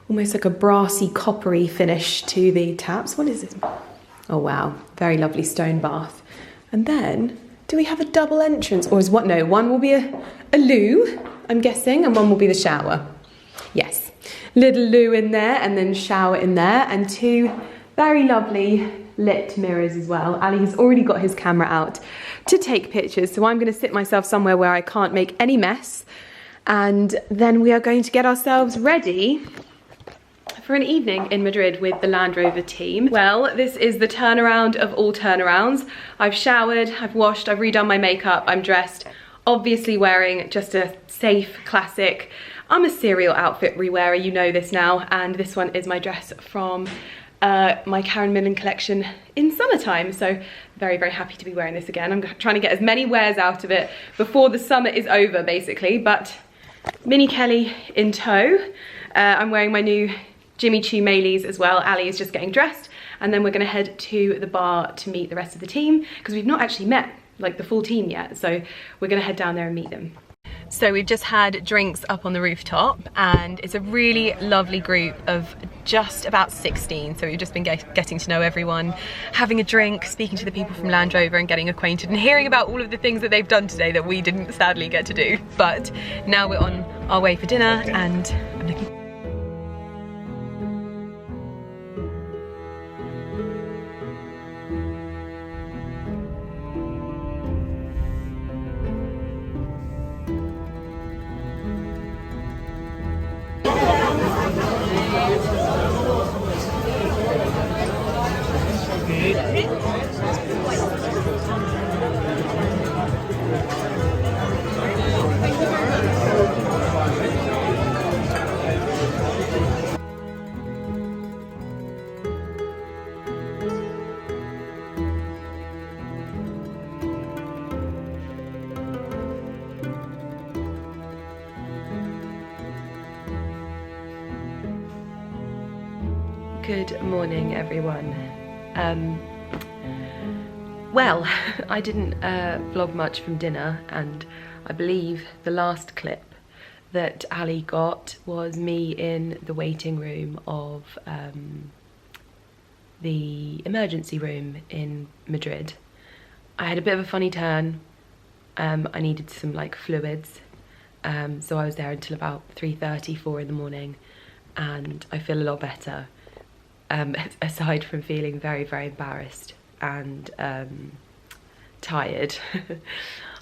almost like a brassy, coppery finish to the taps. What is this? Oh wow, very lovely stone bath. And then, do we have a double entrance? Or is what? No, one will be a loo, I'm guessing, and one will be the shower. Yes, little loo in there and then shower in there, and two very lovely lit mirrors as well. Ali has already got his camera out to take pictures, so I'm going to sit myself somewhere where I can't make any mess, and then we are going to get ourselves ready for an evening in Madrid with the Land Rover team. Well, this is the turnaround of all turnarounds. I've showered, I've washed, I've redone my makeup, I'm dressed, obviously wearing just a safe, classic, I'm a serial outfit rewearer, you know this now, and this one is my dress from my Karen Millen collection in summertime, so very, very happy to be wearing this again. I'm trying to get as many wears out of it before the summer is over, basically, but Minnie Kelly in tow. I'm wearing my new Jimmy Choo Maylies as well. Ali is just getting dressed, and then we're gonna head to the bar to meet the rest of the team, because we've not actually met like the full team yet, so we're gonna head down there and meet them. So we've just had drinks up on the rooftop, and it's a really lovely group of just about 16. So we've just been getting to know everyone, having a drink, speaking to the people from Land Rover and getting acquainted and hearing about all of the things that they've done today that we didn't sadly get to do. But now we're on our way for dinner, and I'm looking. Good morning, everyone. Well, I didn't vlog much from dinner, and I believe the last clip that Ali got was me in the waiting room of the emergency room in Madrid. I had a bit of a funny turn. I needed some like fluids, so I was there until about 3:30, 4 in the morning, and I feel a lot better. Aside from feeling very, very embarrassed and tired,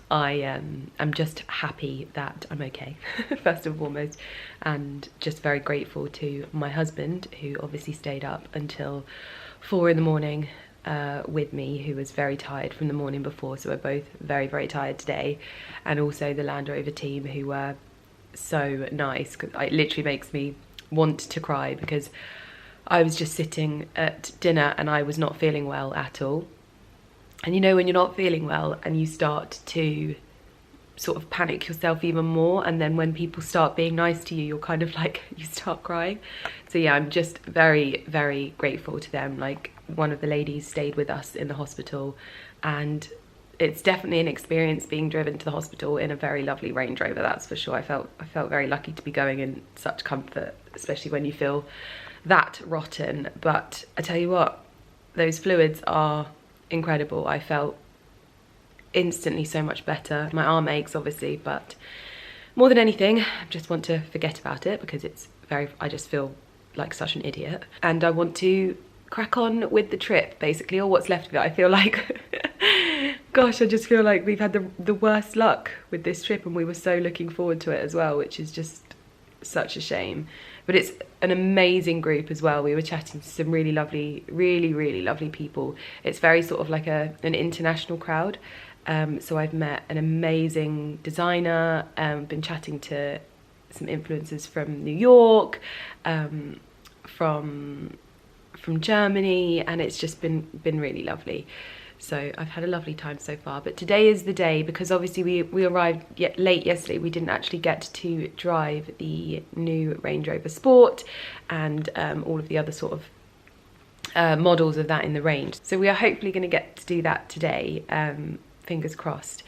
I'm just happy that I'm okay, first and foremost, and just very grateful to my husband, who obviously stayed up until 4 in the morning with me, who was very tired from the morning before, so we're both very, very tired today, and also the Land Rover team, who were so nice. It literally makes me want to cry, because I was just sitting at dinner and I was not feeling well at all. And you know, when you're not feeling well and you start to sort of panic yourself even more, and then when people start being nice to you, you're kind of like, you start crying. So yeah, I'm just very, very grateful to them. Like, one of the ladies stayed with us in the hospital, and it's definitely an experience being driven to the hospital in a very lovely Range Rover, that's for sure. I felt very lucky to be going in such comfort, especially when you feel that rotten. But I tell you what, those fluids are incredible. I felt instantly so much better. My arm aches obviously, but more than anything, I just want to forget about it, because I just feel like such an idiot, and I want to crack on with the trip, basically, or what's left of it. I feel like gosh, I just feel like we've had the worst luck with this trip, and we were so looking forward to it as well, which is just such a shame. But it's an amazing group as well. We were chatting to some really lovely, really lovely people. It's very sort of like an international crowd. So I've met an amazing designer, been chatting to some influencers from New York, from Germany, and it's just been really lovely. So I've had a lovely time so far, but today is the day, because obviously we arrived late yesterday. We didn't actually get to drive the new Range Rover Sport and all of the other sort of models of that in the range. So we are hopefully going to get to do that today, fingers crossed.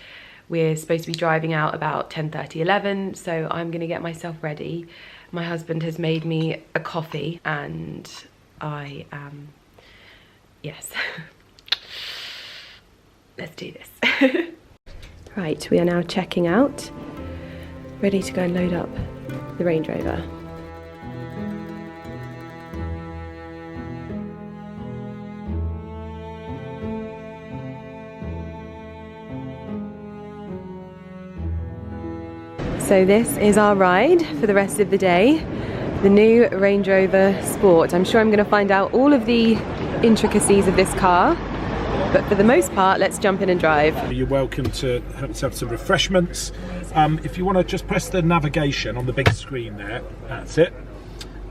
We're supposed to be driving out about 10:30, 11, so I'm going to get myself ready. My husband has made me a coffee, and I am, yes. Let's do this. Right, we are now checking out, ready to go and load up the Range Rover. So this is our ride for the rest of the day, the new Range Rover Sport. I'm sure I'm going to find out all of the intricacies of this car, but for the most part, let's jump in and drive. You're welcome to have some refreshments. If you want to just press the navigation on the big screen there, that's it.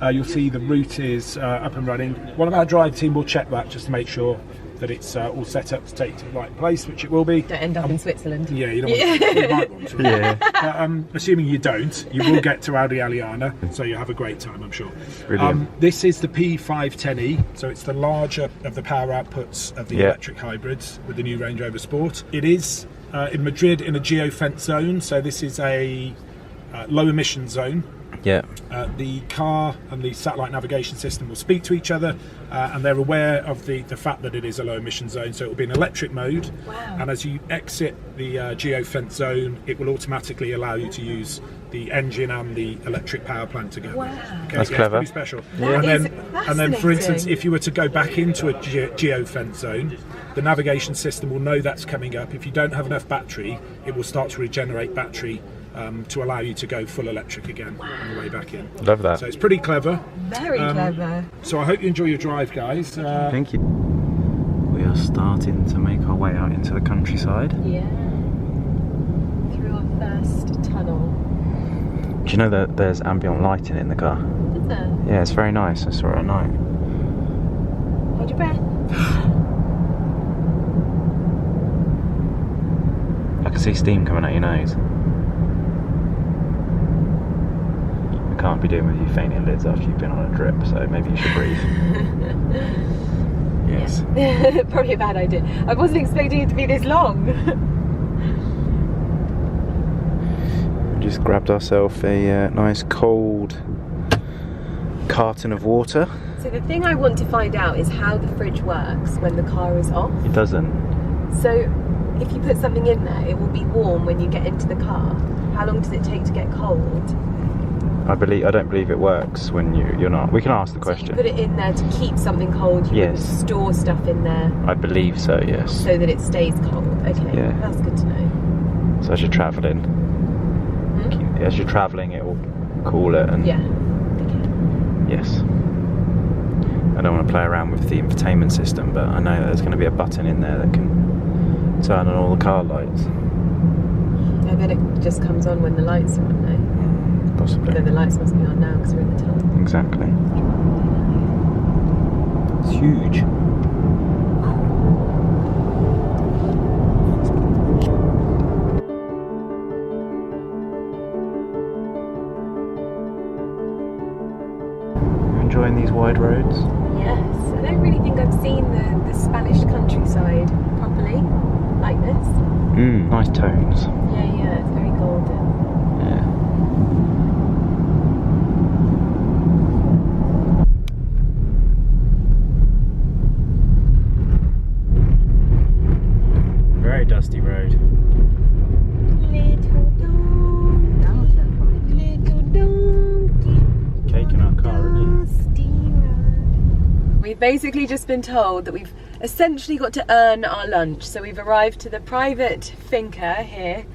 You'll see the route is up and running. One of our drive team will check that just to make sure that it's all set up to take you to the right place, which it will be. Don't end up in Switzerland. Yeah, you don't want to, you might want to. Yeah. But, assuming you don't, you will get to Audi Aliana, so you'll have a great time, I'm sure. Brilliant. This is the P510e, so it's the larger of the power outputs of the electric hybrids with the new Range Rover Sport. It is in Madrid in a geo-fence zone, so this is a low emission zone. Yeah. The car and the satellite navigation system will speak to each other, and they're aware of the fact that it is a low emission zone, so it will be in electric mode. Wow. And as you exit the geo-fence zone, it will automatically allow you to use the engine and the electric power plant together. Wow. Okay, That's yeah, clever. It's pretty special. That is And then, for instance, fascinating. if you were to go back into a geo-fence zone, the navigation system will know that's coming up. If you don't have enough battery, it will start to regenerate battery to allow you to go full electric again on the way back in. Love that. So it's pretty clever. Very clever. So I hope you enjoy your drive, guys. Thank you. We are starting to make our way out into the countryside. Yeah. Through our first tunnel. Do you know that there's ambient lighting in the car? Is there? Yeah, it's very nice. I saw it at night. Hold your breath. I can see steam coming out your nose. I can't be doing with you fainting lids after you've been on a trip, so maybe you should breathe. Yes. Probably a bad idea. I wasn't expecting it to be this long. We just grabbed ourselves a nice cold carton of water. So the thing I want to find out is how the fridge works when the car is off. It doesn't. So if you put something in there, it will be warm when you get into the car. How long does it take to get cold? I don't believe it works when you're not. We can ask the So question. you put it in there to keep something cold. You Yes. wouldn't store stuff in there I believe so, yes. so that it stays cold. Okay, Yeah. that's good to know. So as you're travelling, as you're travelling, it will cool it. And Yeah. Okay. yes. I don't want to play around with the infotainment system, but I know there's going to be a button in there that can turn on all the car lights. I bet it just comes on when the lights are on, though. Possibly. Then the lights must be on now because we're in the tunnel. Exactly. It's huge. Enjoying these wide roads? Yes, I don't really think I've seen the Spanish countryside properly like this. Nice tones. Yeah, it's very golden. Yeah. Very dusty road. Little donkey, Cake in our car, isn't dusty road. We've basically just been told that we've essentially got to earn our lunch. So we've arrived to the private finca here,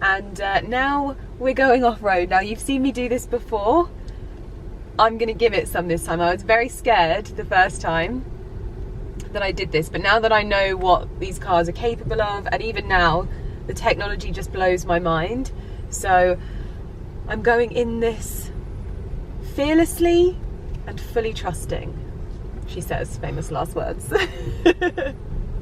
and now we're going off-road. Now, you've seen me do this before. I'm going to give it some this time. I was very scared the first time that I did this, but now that I know what these cars are capable of, and even now the technology just blows my mind, so I'm going in this fearlessly and fully trusting, she says, famous last words.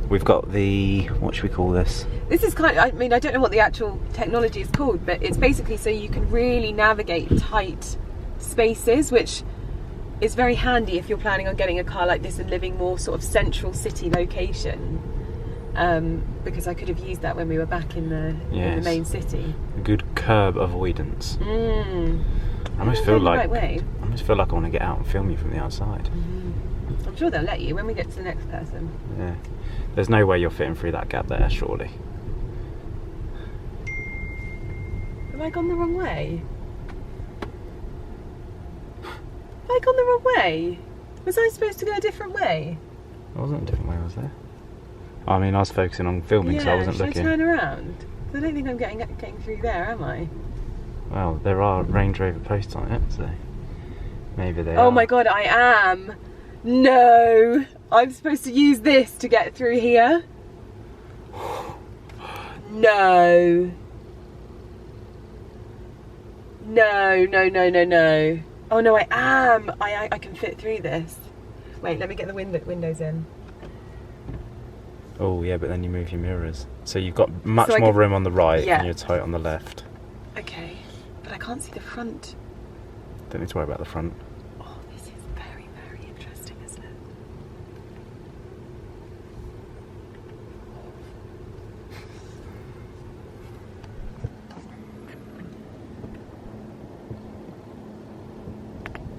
We've got the, what should we call this? This is kind of, I mean, I don't know what the actual technology is called, but it's basically so you can really navigate tight spaces, which is very handy if you're planning on getting a car like this and living more sort of central city location, because I could have used that when we were back in the main city. A good curb avoidance. I almost Going feel the like right way. I almost feel like I want to get out and film you from the outside. I'm sure they'll let you when we get to the next person. Yeah. There's no way you're fitting through that gap there, surely. Have I gone the wrong way? Have I gone the wrong way? Was I supposed to go a different way? There wasn't a different way, was there? I mean, I was focusing on filming, so I wasn't should looking. I turn around? 'Cause I don't think I'm getting through there, am I? Well, there are Range Rover posts on it, so maybe they are. Oh my god, I am! No! I'm supposed to use this to get through here? No! No. Oh no, I am! I can fit through this. Wait, let me get the windows in. Oh yeah, but then you move your mirrors. So you've got much So I more could- room on the right Yeah. and you're tight on the left. Okay, but I can't see the front. Don't need to worry about the front. Oh, this is very, very interesting, isn't it?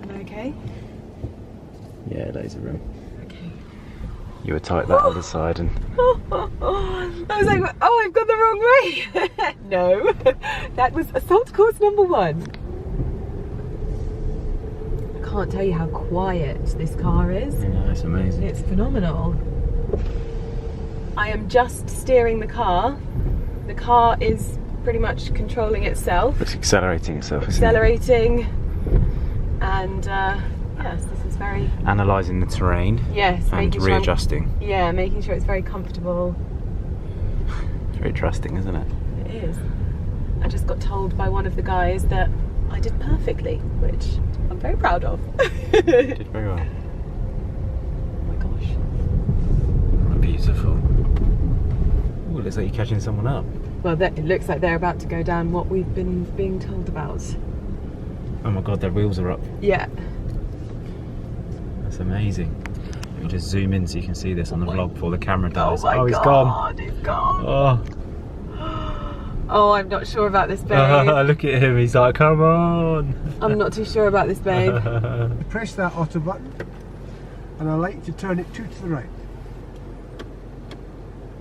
Am I okay? Yeah, loads of room. Okay. You were tight that other side and I was like, oh, I've gone the wrong way. No, that was assault course number 1. I can't tell you how quiet this car is. yeah, it's amazing. It's phenomenal. I am just steering the car. The car is pretty much controlling itself, It's accelerating itself, isn't accelerating, and yes, this is very, it? Analysing the terrain yes, and making sure I'm- readjusting. yeah, making sure it's very comfortable. It's very trusting, isn't it? It is. I just got told by one of the guys that I did perfectly, which I'm very proud of. Did very well. Oh my gosh. Beautiful. Ooh, looks like you're catching someone up. Well, it looks like they're about to go down what we've been being told about. Oh my god, their wheels are up. Yeah. That's amazing. Let me just zoom in so you can see this on the vlog before the camera dies. Oh my he's god, gone. he's gone. Oh. Oh, I'm not sure about this, babe. Look at him, he's like, come on. I'm not too sure about this, babe. Press that auto button and I like to turn it to the right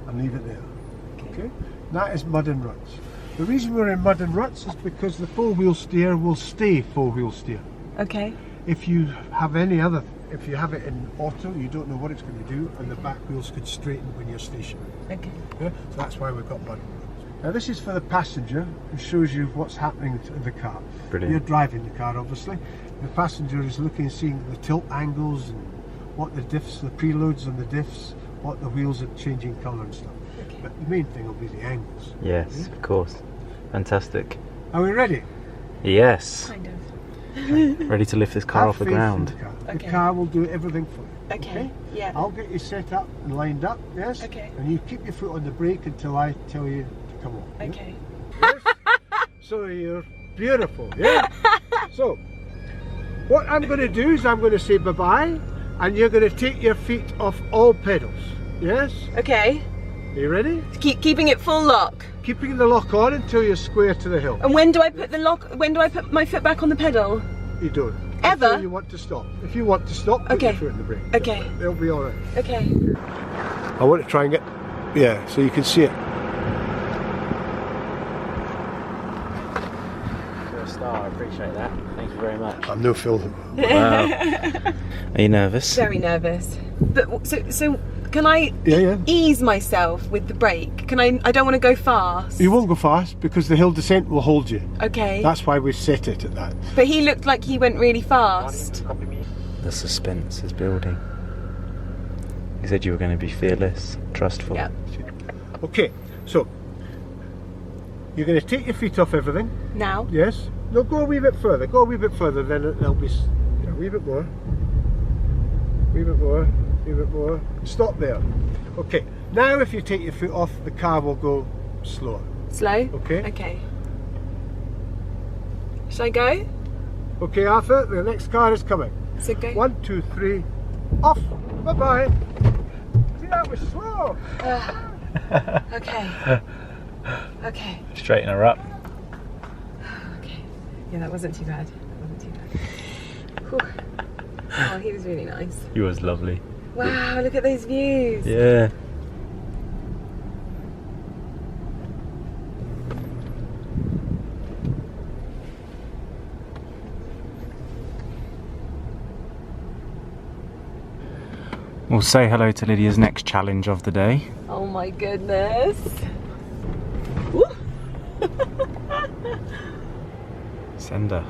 and leave it there. Okay. That is mud and ruts. The reason we're in mud and ruts is because the 4-wheel steer will stay 4-wheel steer. Okay. If you have any other, if you have it in auto, you don't know what it's going to do, and the back wheels could straighten when you're stationary. Okay. Yeah? So that's why we've got mud and ruts. Now this is for the passenger. It shows you what's happening to the car. Brilliant. You're driving the car, obviously. The passenger is looking and seeing the tilt angles and what the diffs, the preloads on the diffs, what the wheels are changing colour and stuff. Okay. But the main thing will be the angles. Yes, of course. Fantastic. Are we ready? Yes. Kind of. Ready to lift this car Have off the faith in ground. the car. Okay. The car will do everything for you. Okay. Yeah. I'll get you set up and lined up, yes? Okay. And you keep your foot on the brake until I tell you to come on. yeah? Okay. Yes? So you're beautiful, yeah? So, what I'm going to do is I'm going to say bye-bye, and you're going to take your feet off all pedals, yes? Okay. Are you ready? Keeping it full lock. Keeping the lock on until you're square to the hill. And when do I put the lock? When do I put my foot back on the pedal? You don't. Ever? Until you want to stop. If you want to stop, put Okay. your foot in the brake. Okay. It'll be alright. Okay. I want to try and get, yeah, so you can see it. You're a star, I appreciate that. Thank you very much. I'm no film. Wow. Are you nervous? Very nervous. But so can I Yeah. ease myself with the brake? Can I? I don't want to go fast. You won't go fast because the hill descent will hold you. Okay. That's why we set it at that. But he looked like he went really fast. The suspense is building. You said you were going to be fearless, trustful. Yeah. Okay, so you're going to take your feet off everything. Now. Yes. No, go a wee bit further. Go a wee bit further. Then it'll be a wee bit more. Wee bit more. Wee bit more. Stop there. Okay. Now, if you take your foot off, the car will go slower. Slow. Okay. Okay. Shall I go? Okay, Arthur. The next car is coming. So go. 1, 2, 3. Off. Bye bye. See, that was slow. Okay. Okay. Straighten her up. Okay. Yeah, that wasn't too bad. That wasn't too bad. Whew. Oh, he was really nice. He was lovely. Wow, look at those views. Yeah. We'll say hello to Lydia's next challenge of the day. Oh my goodness. Woo. Send her.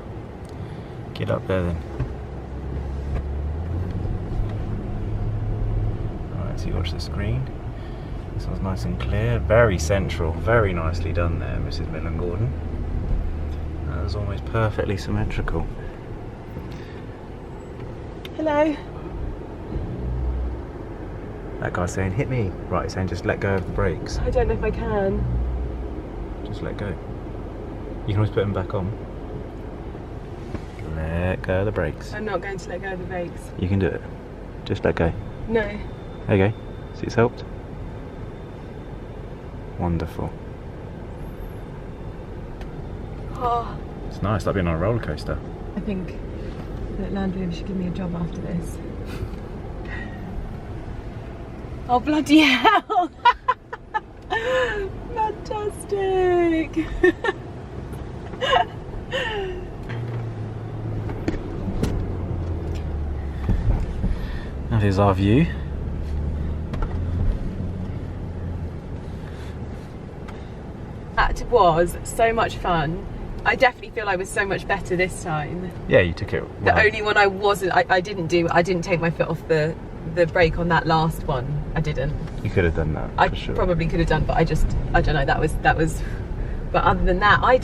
Get up there then. Alright, so you watch the screen. This one's nice and clear, very central, very nicely done there, Mrs. Millen Gordon. That was almost perfectly symmetrical. Hello. That guy's saying, hit me. Right, he's saying just let go of the brakes. I don't know if I can. Just let go. You can always put them back on. Let go of the brakes. I'm not going to let go of the brakes. You can do it. Just let go. No. There you go. See, it's helped. Wonderful. Oh. It's nice, like being on a roller coaster. I think that Land Rover should give me a job after this. Oh, bloody hell! Fantastic! That is our view. That was so much fun. I definitely feel I was so much better this time. Yeah, you took it well. The only one I wasn't, I didn't take my foot off the brake on that last one. I didn't. You could have done that. I for sure. probably could have done, but I don't know. That was. But other than that, I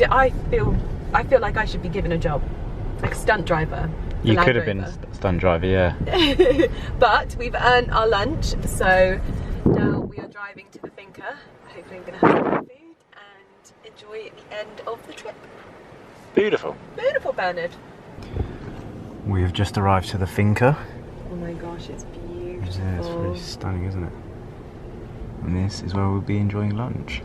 feel like I should be given a job, like stunt driver. You could have been stunt driver, yeah. But we've earned our lunch, so now we are driving to the finca. Hopefully, we're going to have some food and enjoy the end of the trip. Beautiful. Beautiful, Bernard. We have just arrived to the finca. Oh my gosh, it's beautiful. Yeah, it's pretty stunning, isn't it? And this is where we'll be enjoying lunch.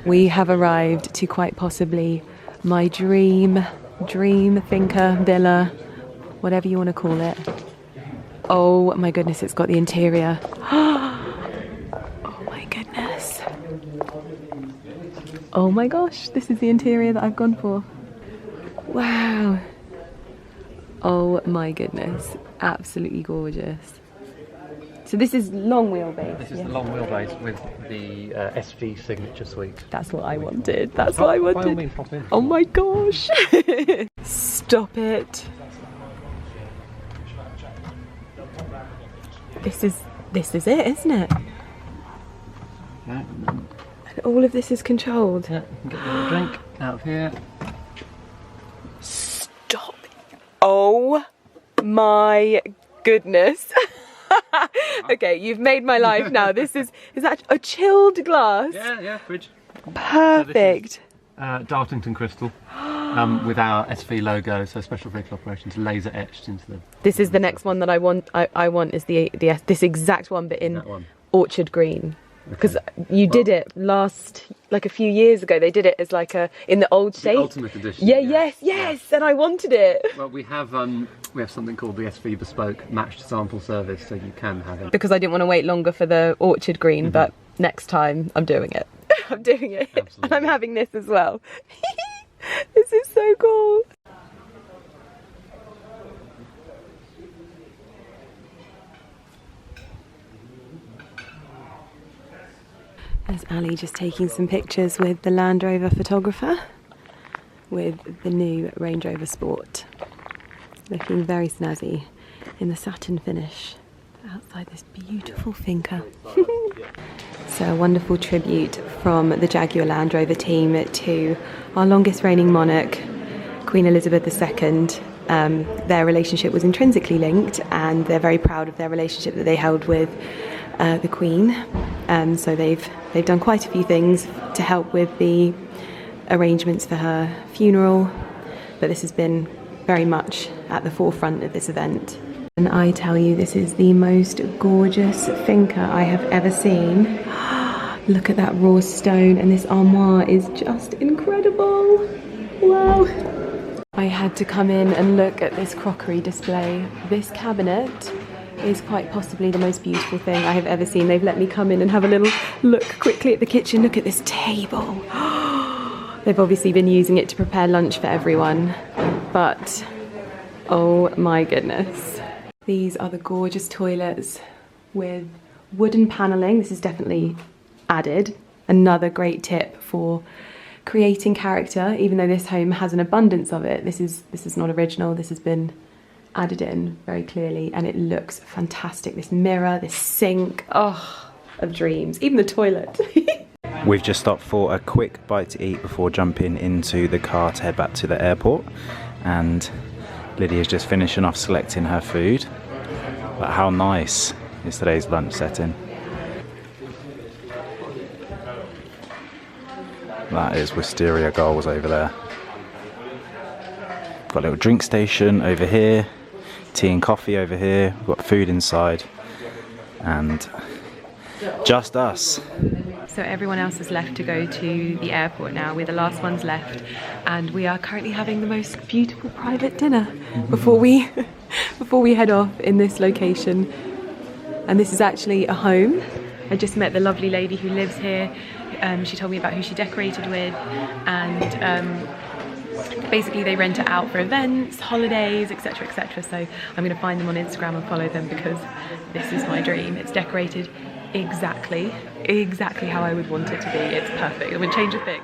We have arrived to quite possibly my dream finca, villa, whatever you want to call it. Oh my goodness, it's got the interior. Oh my goodness. Oh my gosh, this is the interior that I've gone for. Wow. Oh my goodness, absolutely gorgeous. So this is long wheelbase. This is the long wheelbase with the SV signature suite. That's what I wanted. That's what I wanted. By all means, pop in. Oh my gosh. Stop it. This is it, isn't it? Yeah. And all of this is controlled. Yeah, you can get a drink out of here. Stop it. Oh my goodness. Okay, you've made my life now. Is that a chilled glass? Yeah, fridge. Perfect. So Dartington crystal with our SV logo, so special vehicle operations, laser etched into them. This is the next one that I want. I want is this exact one, but in orchard green. Because you did it like a few years ago. They did it as like in the old shape. The ultimate edition. Yeah, yes, and I wanted it. Well, we have something called the SV Bespoke Matched Sample Service, so you can have it. Because I didn't want to wait longer for the orchard green, but next time I'm doing it. I'm doing it. Absolutely. And I'm having this as well. This is so cool. There's Ali just taking some pictures with the Land Rover photographer with the new Range Rover Sport. Looking very snazzy in the satin finish outside this beautiful finca. So a wonderful tribute from the Jaguar Land Rover team to our longest reigning monarch, Queen Elizabeth II. Their relationship was intrinsically linked, and they're very proud of their relationship that they held with the Queen. So they've done quite a few things to help with the arrangements for her funeral, but this has been very much at the forefront of this event. And I tell you, this is the most gorgeous finca I have ever seen. Look at that raw stone, and this armoire is just incredible. Wow. I had to come in and look at this crockery display. This cabinet is quite possibly the most beautiful thing I have ever seen. They've let me come in and have a little look quickly at the kitchen. Look at this table. They've obviously been using it to prepare lunch for everyone, but oh my goodness. These are the gorgeous toilets with wooden paneling. This is definitely added. Another great tip for creating character, even though this home has an abundance of it. This is not original. This has been added in very clearly, and it looks fantastic. This mirror, this sink, oh, of dreams. Even the toilet. We've just stopped for a quick bite to eat before jumping into the car to head back to the airport, and Lydia's just finishing off selecting her food. But how nice is today's lunch setting? That is Wisteria Goals over there. Got a little drink station over here, tea and coffee over here, we've got food inside, and just us. So everyone else has left to go to the airport now. We're the last ones left, and we are currently having the most beautiful private dinner before we head off in this location. And this is actually a home. I just met the lovely lady who lives here. She told me about who she decorated with, and basically they rent it out for events, holidays, etc, etc. So I'm going to find them on Instagram and follow them, because this is my dream. It's decorated exactly how I would want it to be. It's perfect. I wouldn't change a thing.